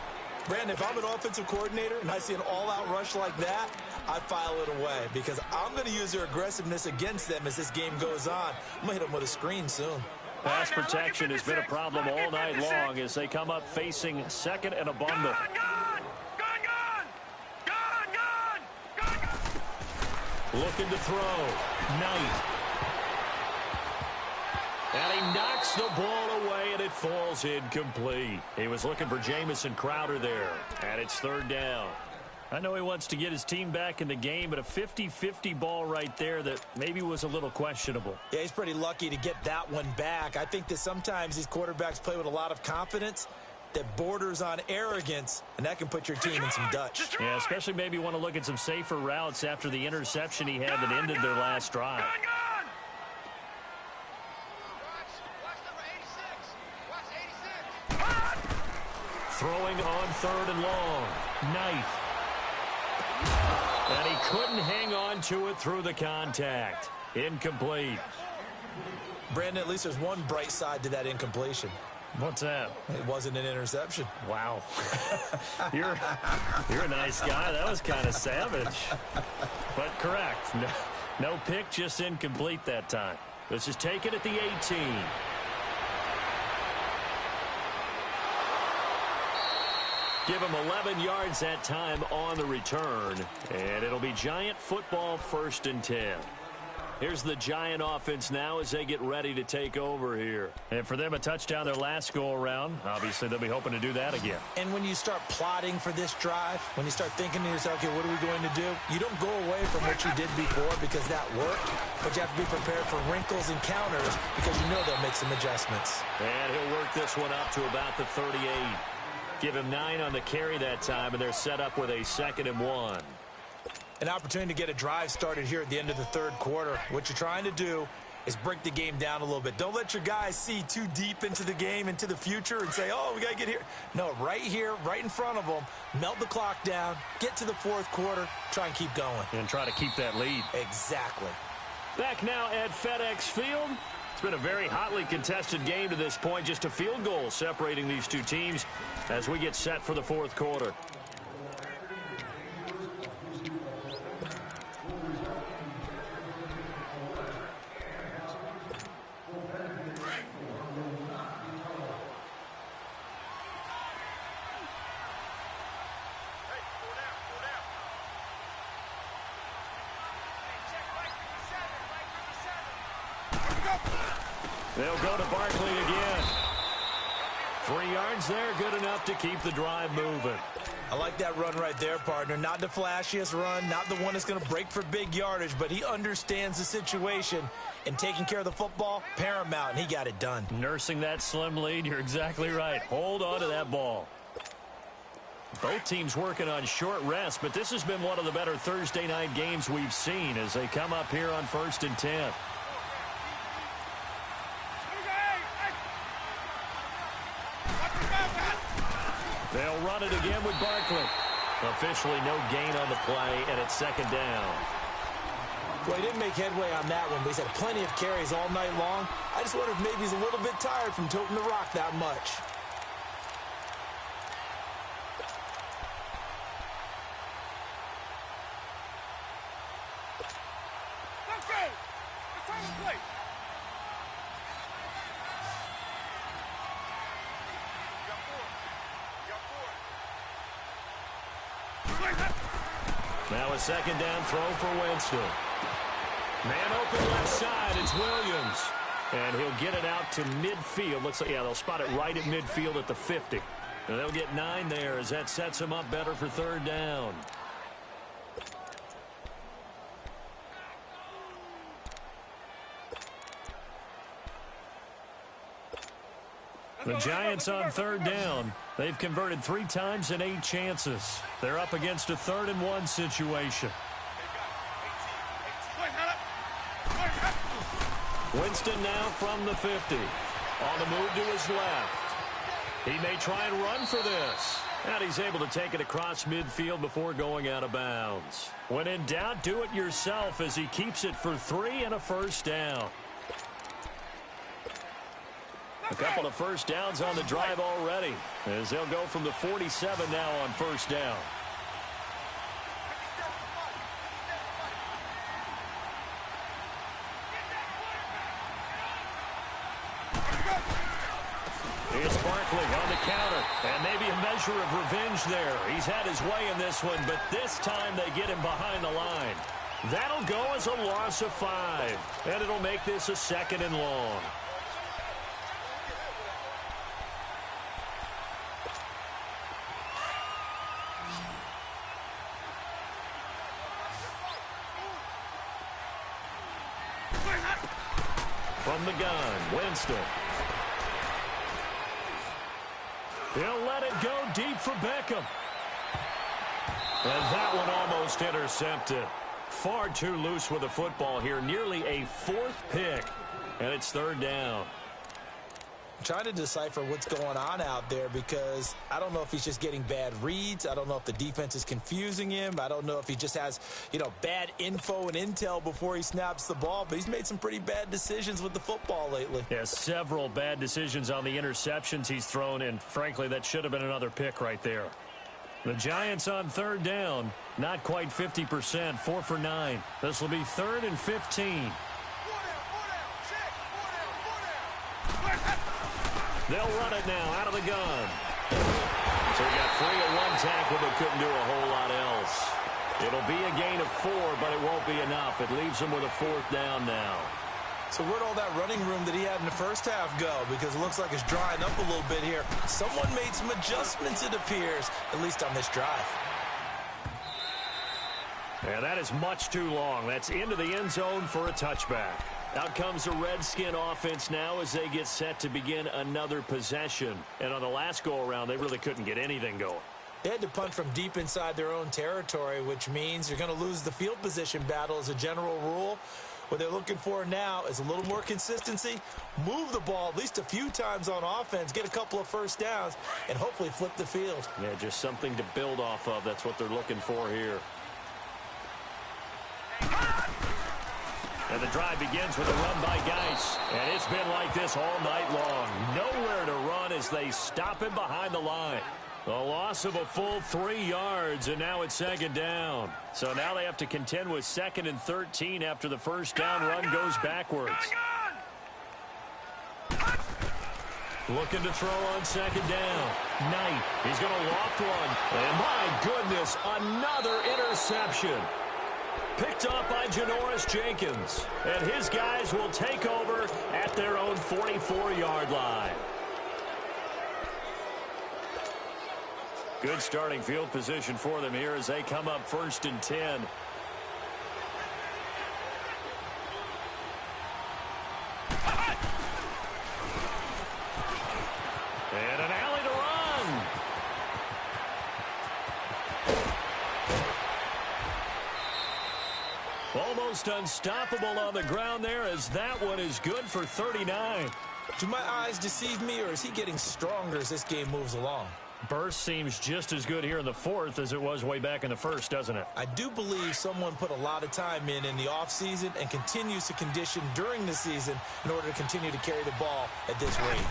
Brandon, if I'm an offensive coordinator and I see an all-out rush like that, I file it away because I'm going to use their aggressiveness against them as this game goes on. I'm going to hit them with a screen soon. Pass protection has been a problem all night long as they come up facing 2nd and a bundle. Looking to throw. Knight. And he knocks the ball away, and it falls incomplete. He was looking for Jamison Crowder there, and it's 3rd down. I know he wants to get his team back in the game, but a 50-50 ball right there that maybe was a little questionable. Yeah, he's pretty lucky to get that one back. I think that sometimes these quarterbacks play with a lot of confidence that borders on arrogance, and that can put your team in some Dutch. Yeah, especially maybe want to look at some safer routes after the interception he had that ended their last drive. Throwing on 3rd and long. Knight. And he couldn't hang on to it through the contact. Incomplete. Brandon, at least there's one bright side to that incompletion. What's that? It wasn't an interception. Wow. You're a nice guy. That was kind of savage. But correct. No pick, just incomplete that time. This is taken at the 18. Give him 11 yards that time on the return. And it'll be Giant football 1st and 10. Here's the Giant offense now as they get ready to take over here. And for them, a touchdown their last go-around. Obviously, they'll be hoping to do that again. And when you start plotting for this drive, when you start thinking to yourself, okay, what are we going to do? You don't go away from what you did before because that worked, but you have to be prepared for wrinkles and counters because you know they'll make some adjustments. And he'll work this one up to about the 38. Give him 9 on the carry that time, and they're set up with a 2nd and 1. An opportunity to get a drive started here at the end of the 3rd quarter. What you're trying to do is break the game down a little bit. Don't let your guys see too deep into the game, into the future, and say, oh, we got to get here. No, right here, right in front of them, melt the clock down, get to the 4th quarter, try and keep going. And try to keep that lead. Exactly. Back now at FedEx Field. It's been a very hotly contested game to this point. Just a field goal separating these two teams as we get set for the 4th quarter. They'll go to Barkley again. 3 yards there, good enough to keep the drive moving. I like that run right there, partner. Not the flashiest run, not the one that's going to break for big yardage, but he understands the situation, and taking care of the football, paramount, and he got it done. Nursing that slim lead, you're exactly right. Hold on to that ball. Both teams working on short rest, but this has been one of the better Thursday night games we've seen as they come up here on 1st and 10. They'll run it again with Barkley. Officially no gain on the play, and it's 2nd down. Well, he didn't make headway on that one, but he's had plenty of carries all night long. I just wonder if maybe he's a little bit tired from toting the rock that much. Let's go! Let's have a play! Now a 2nd down throw for Winston. Man open left side, it's Williams. And he'll get it out to midfield. Looks like, yeah, they'll spot it right at midfield at the 50. And they'll get 9 there as that sets them up better for 3rd down. The Giants on third down. They've converted 3 times in 8 chances. They're up against a 3rd and 1 situation. Winston now from the 50. On the move to his left. He may try and run for this. And he's able to take it across midfield before going out of bounds. When in doubt, do it yourself as he keeps it for 3 and a first down. A couple of first downs on the drive already, as they'll go from the 47 now on first down. Here's Barkley on the counter, and maybe a measure of revenge there. He's had his way in this one, but this time they get him behind the line. That'll go as a loss of 5, and it'll make this a 2nd and long. From the gun, Winston. He'll let it go deep for Beckham. And that one almost intercepted. Far too loose with the football here. Nearly a 4th pick. And it's 3rd down. I'm trying to decipher what's going on out there because I don't know if he's just getting bad reads. I don't know if the defense is confusing him. I don't know if he just has, bad info and intel before he snaps the ball. But he's made some pretty bad decisions with the football lately. Yeah, several bad decisions on the interceptions he's thrown. And frankly, that should have been another pick right there. The Giants on 3rd down. Not quite 50%. 4 for 9. This will be 3rd and 15. They'll run it now out of the gun. So he got free of 1 tackle but couldn't do a whole lot else. It'll be a gain of 4, but it won't be enough. It leaves him with a 4th down now. So where'd all that running room that he had in the first half go? Because it looks like it's drying up a little bit here. Someone made some adjustments, it appears, at least on this drive. And that is much too long. That's into the end zone for a touchback. Out comes the Redskin offense now as they get set to begin another possession. And on the last go-around, they really couldn't get anything going. They had to punt from deep inside their own territory, which means you're going to lose the field position battle as a general rule. What they're looking for now is a little more consistency, move the ball at least a few times on offense, get a couple of first downs, and hopefully flip the field. Yeah, just something to build off of. That's what they're looking for here. And the drive begins with a run by Geis. And it's been like this all night long. Nowhere to run as they stop him behind the line. A loss of a full 3 yards, and now it's 2nd down. So now they have to contend with 2nd and 13 after the first down run goes backwards. Looking to throw on 2nd down. Knight, he's going to loft one. And my goodness, another interception. Picked up by Janoris Jenkins. And his guys will take over at their own 44-yard line. Good starting field position for them here as they come up 1st and 10. And an alley to run. Almost unstoppable on the ground there as that one is good for 39. Do my eyes deceive me, or is he getting stronger as this game moves along? Burst seems just as good here in the 4th as it was way back in the 1st, doesn't it? I do believe someone put a lot of time in the offseason and continues to condition during the season in order to continue to carry the ball at this rate.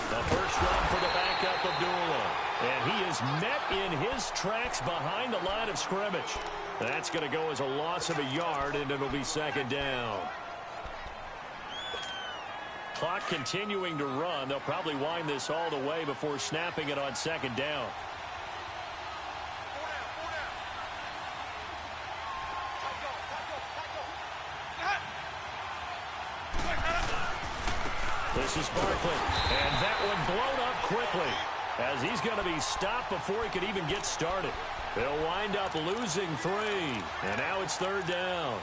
The first run for the backup Abdullah. And he is met in his tracks behind the line of scrimmage. That's going to go as a loss of a yard, and it'll be 2nd down. Clock continuing to run. They'll probably wind this all the way before snapping it on 2nd down. This is Barkley. And that one blown up quickly as he's going to be stopped before he could even get started. They'll wind up losing 3. And now it's 3rd down.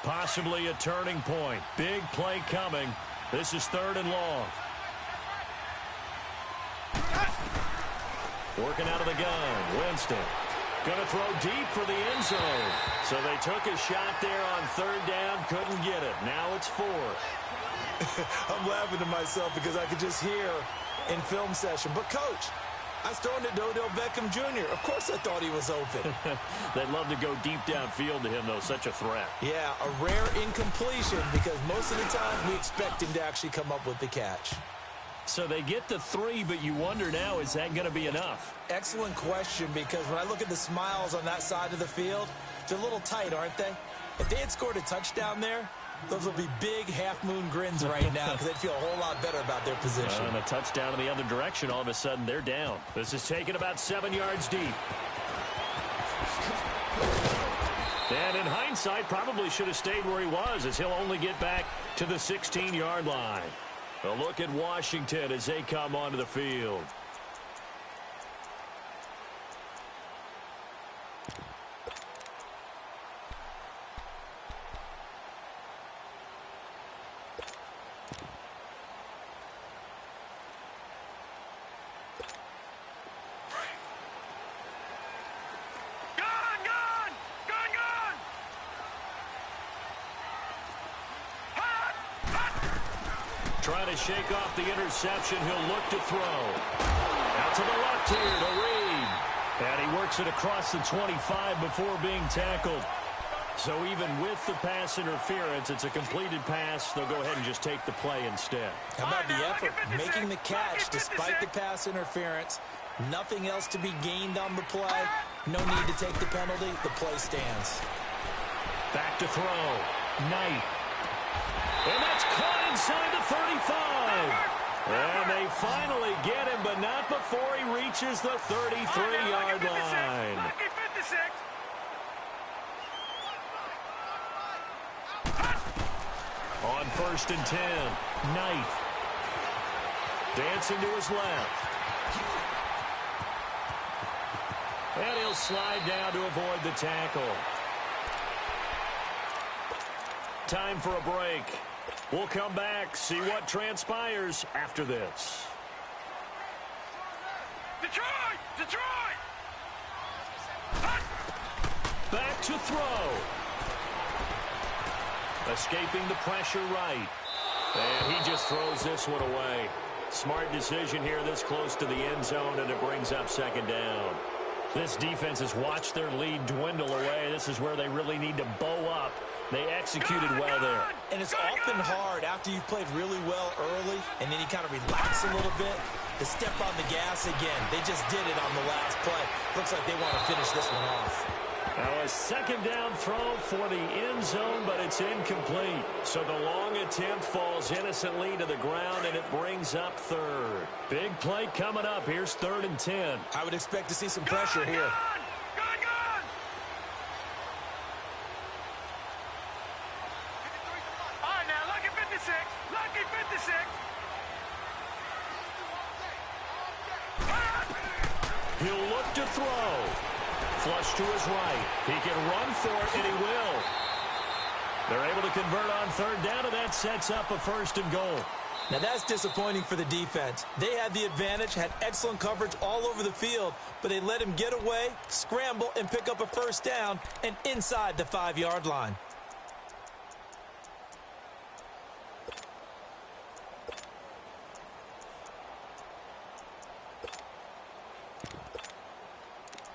Possibly a turning point. Big play coming. This is 3rd and long. Working out of the gun. Winston. Going to throw deep for the end zone. So they took a shot there on 3rd down. Couldn't get it. Now it's 4th. I'm laughing to myself because I could just hear in film session. But, Coach, I was throwing to Odell Beckham Jr. Of course I thought he was open. They'd love to go deep downfield to him, though. Such a threat. Yeah, a rare incompletion because most of the time we expect him to actually come up with the catch. So they get the 3, but you wonder now, is that going to be enough? Excellent question, because when I look at the smiles on that side of the field, they're a little tight, aren't they? If they had scored a touchdown there, those will be big half-moon grins right now because they'd feel a whole lot better about their position. And a touchdown in the other direction, all of a sudden they're down. This is taken about 7 yards deep. And in hindsight, probably should have stayed where he was, as he'll only get back to the 16-yard line. A look at Washington as they come onto the field. Trying to shake off the interception. He'll look to throw. Out to the left here to Reed. And he works it across the 25 before being tackled. So even with the pass interference, it's a completed pass. They'll go ahead and just take the play instead. How about the effort? Making the catch despite the pass interference. Nothing else to be gained on the play. No need to take the penalty. The play stands. Back to throw. Knight. And that's caught inside the 35. And they finally get him, but not before he reaches the 33-yard line. On 1st and 10, Knight. Dancing to his left. And he'll slide down to avoid the tackle. Time for a break. We'll come back, see what transpires after this. Detroit! Detroit! Back to throw. Escaping the pressure right. And he just throws this one away. Smart decision here this close to the end zone, and it brings up 2nd down. This defense has watched their lead dwindle away. This is where they really need to bow up. They executed well there. And it's often hard after you've played really well early and then you kind of relax a little bit to step on the gas again. They just did it on the last play. Looks like they want to finish this one off. Now a 2nd down throw for the end zone, but it's incomplete. So the long attempt falls innocently to the ground, and it brings up 3rd. Big play coming up. Here's 3rd and 10. I would expect to see some pressure here. He'll look to throw. Flush to his right. He can run for it, and he will. They're able to convert on 3rd down, and that sets up a 1st and goal. Now that's disappointing for the defense. They had the advantage, had excellent coverage all over the field, but they let him get away, scramble, and pick up a 1st down, and inside the 5-yard line.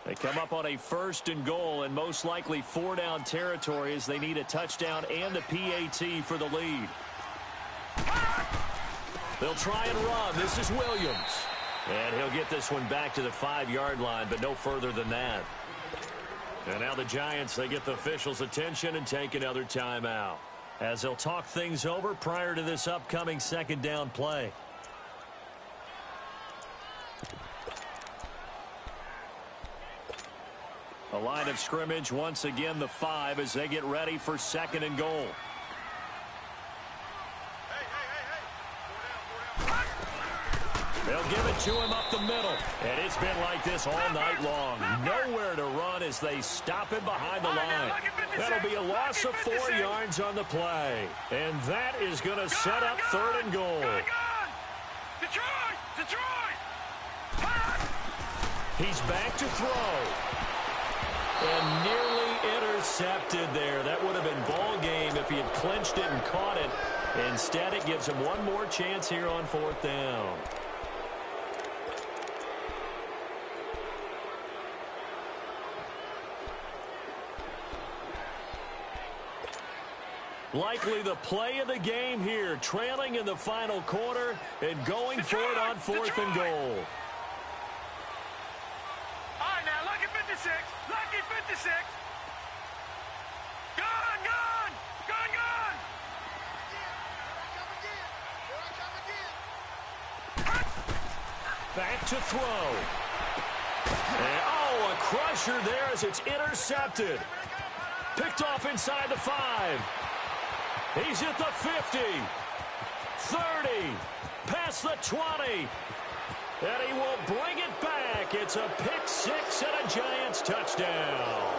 They come up on a 1st and goal, and most likely 4-down territory as they need a touchdown and a PAT for the lead. They'll try and run. This is Williams. And he'll get this one back to the 5-yard line, but no further than that. And now the Giants, they get the officials' attention and take another timeout as they'll talk things over prior to this upcoming 2nd down play. A line of scrimmage, once again the 5 as they get ready for 2nd and goal. They'll give it to him up the middle. And it's been like this all night long. Nowhere to run as they stop him behind the line. That'll be a loss of 4 yards on the play. And that is going to set up 3rd and goal. Detroit! He's back to throw. And nearly intercepted there. That would have been ball game if he had clinched it and caught it. Instead, it gives him one more chance here on 4th down. Likely the play of the game here, trailing in the final quarter and going for it on 4th and goal. All right, now, lucky 56. Lucky 56. Gone! Back to throw. And, oh, a crusher there as it's intercepted. Picked off inside the 5. He's at the 50. 30. Past the 20. And he will bring it back. It's a pick 6 and a Giants touchdown.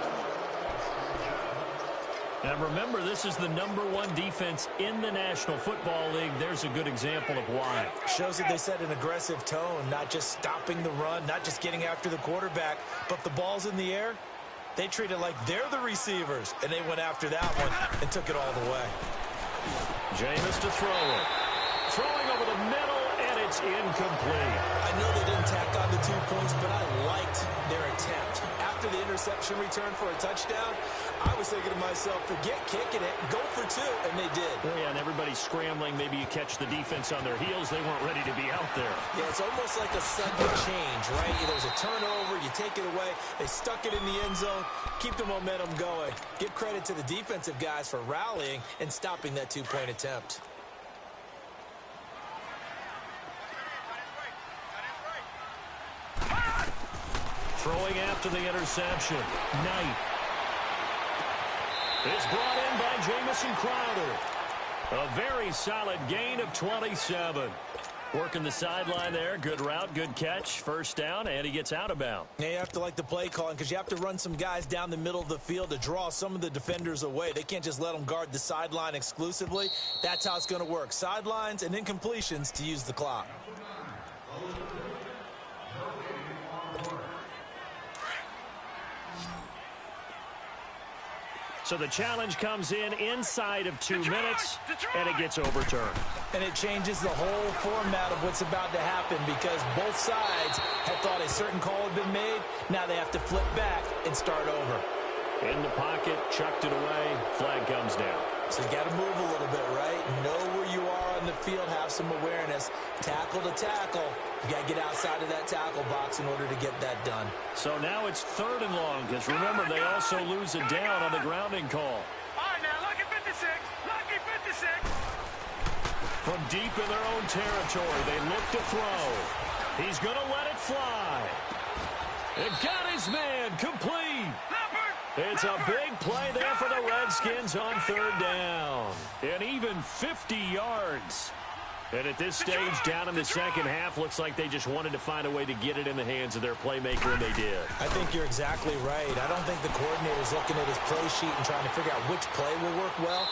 And remember, this is the #1 defense in the National Football League. There's a good example of why. Shows that they set an aggressive tone, not just stopping the run, not just getting after the quarterback, but the ball's in the air. They treat it like they're the receivers, and they went after that one and took it all the way. Jameis to throw it. Throwing over the middle, and it's incomplete. I know they didn't tack on the 2 points, but I liked their attempt. After the interception return for a touchdown, I was thinking to myself, forget kicking it, go for 2, and they did. Yeah, and everybody's scrambling. Maybe you catch the defense on their heels. They weren't ready to be out there. Yeah, it's almost like a sudden change, right? There's a turnover, you take it away, they stuck it in the end zone, keep the momentum going. Give credit to the defensive guys for rallying and stopping that 2-point attempt. Throwing after the interception. Knight. It's brought in by Jamison Crowder. A very solid gain of 27. Working the sideline there. Good route, good catch. 1st down, and he gets out of bounds. Yeah, you have to like the play calling because you have to run some guys down the middle of the field to draw some of the defenders away. They can't just let them guard the sideline exclusively. That's how it's going to work. Sidelines and incompletions to use the clock. So the challenge comes in inside of 2 minutes, and it gets overturned. And it changes the whole format of what's about to happen because both sides had thought a certain call had been made. Now they have to flip back and start over. In the pocket, chucked it away, flag comes down. So you got to move a little bit, right? Know where you are on the field, have some awareness. Tackle to tackle. You got to get outside of that tackle box in order to get that done. So now it's 3rd and long because remember, they also lose a down on the grounding call. All right, now, lucky 56. Lucky 56. From deep in their own territory, they look to throw. He's going to let it fly. It got his man complete. It's a big play there for the Redskins on 3rd down. And even 50 yards. And at this stage, down in the second half, looks like they just wanted to find a way to get it in the hands of their playmaker, and they did. I think you're exactly right. I don't think the coordinator's looking at his play sheet and trying to figure out which play will work well.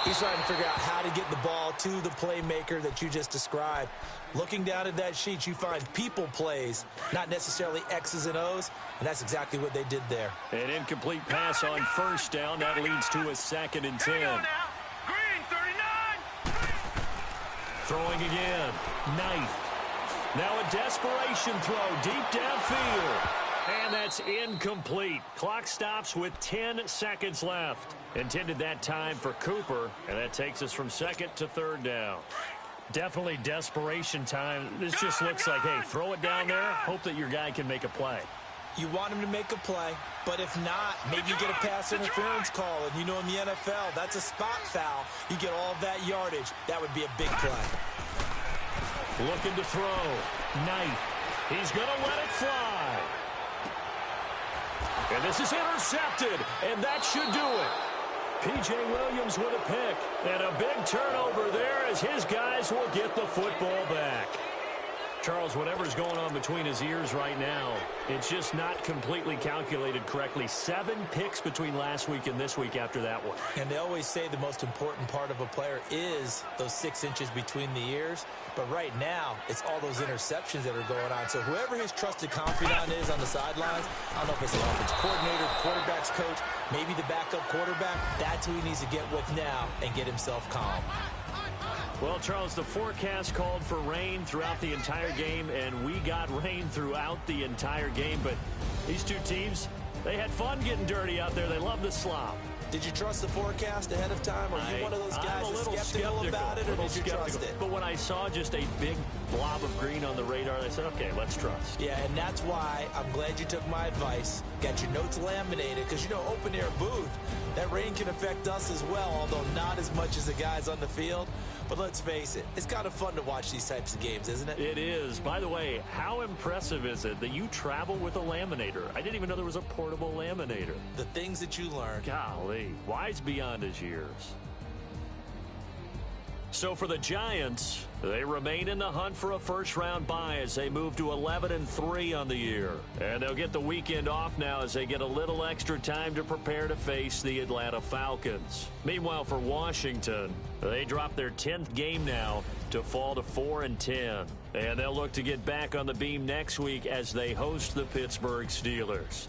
He's trying to figure out how to get the ball to the playmaker that you just described. Looking down at that sheet, you find people plays, not necessarily X's and O's, and that's exactly what they did there. An incomplete pass on 1st down. That leads to a 2nd and 10. Green, 39. Throwing again. Knight. Now a desperation throw deep downfield. And that's incomplete. Clock stops with 10 seconds left. Intended that time for Cooper, and that takes us from 2nd to 3rd down. Definitely desperation time. This just looks like, hey, throw it down there, hope that your guy can make a play. You want him to make a play, but if not, maybe you get a pass interference call, and you know in the NFL, that's a spot foul. You get all that yardage. That would be a big play. Looking to throw. Knight. He's going to let it fly. And this is intercepted, and that should do it. P.J. Williams with a pick. And a big turnover there as his guys will get the football back. Charles, whatever's going on between his ears right now, it's just not completely calculated correctly. 7 picks between last week and this week after that one. And they always say the most important part of a player is those 6 inches between the ears. But right now, it's all those interceptions that are going on. So whoever his trusted confidant is on the sidelines, I don't know if it's the offense coordinator, the quarterback's coach, maybe the backup quarterback, that's who he needs to get with now and get himself calm. Well, Charles, the forecast called for rain throughout the entire game, and we got rain throughout the entire game. But these two teams, they had fun getting dirty out there. They love the slop. Did you trust the forecast ahead of time? Are you one of those guys that's skeptical about it, or did you trust it? But when I saw just a big blob of green on the radar, I said, okay, let's trust. Yeah, and that's why I'm glad you took my advice. Got your notes laminated, because, you know, open-air booth, that rain can affect us as well, although not as much as the guys on the field. But let's face it, it's kind of fun to watch these types of games, isn't it? It is. By the way, how impressive is it that you travel with a laminator? I didn't even know there was a portable laminator. The things that you learn. Golly, wise beyond his years. So for the Giants, they remain in the hunt for a first-round bye as they move to 11-3 on the year. And they'll get the weekend off now as they get a little extra time to prepare to face the Atlanta Falcons. Meanwhile, for Washington, they drop their 10th game now to fall to 4-10. And they'll look to get back on the beam next week as they host the Pittsburgh Steelers.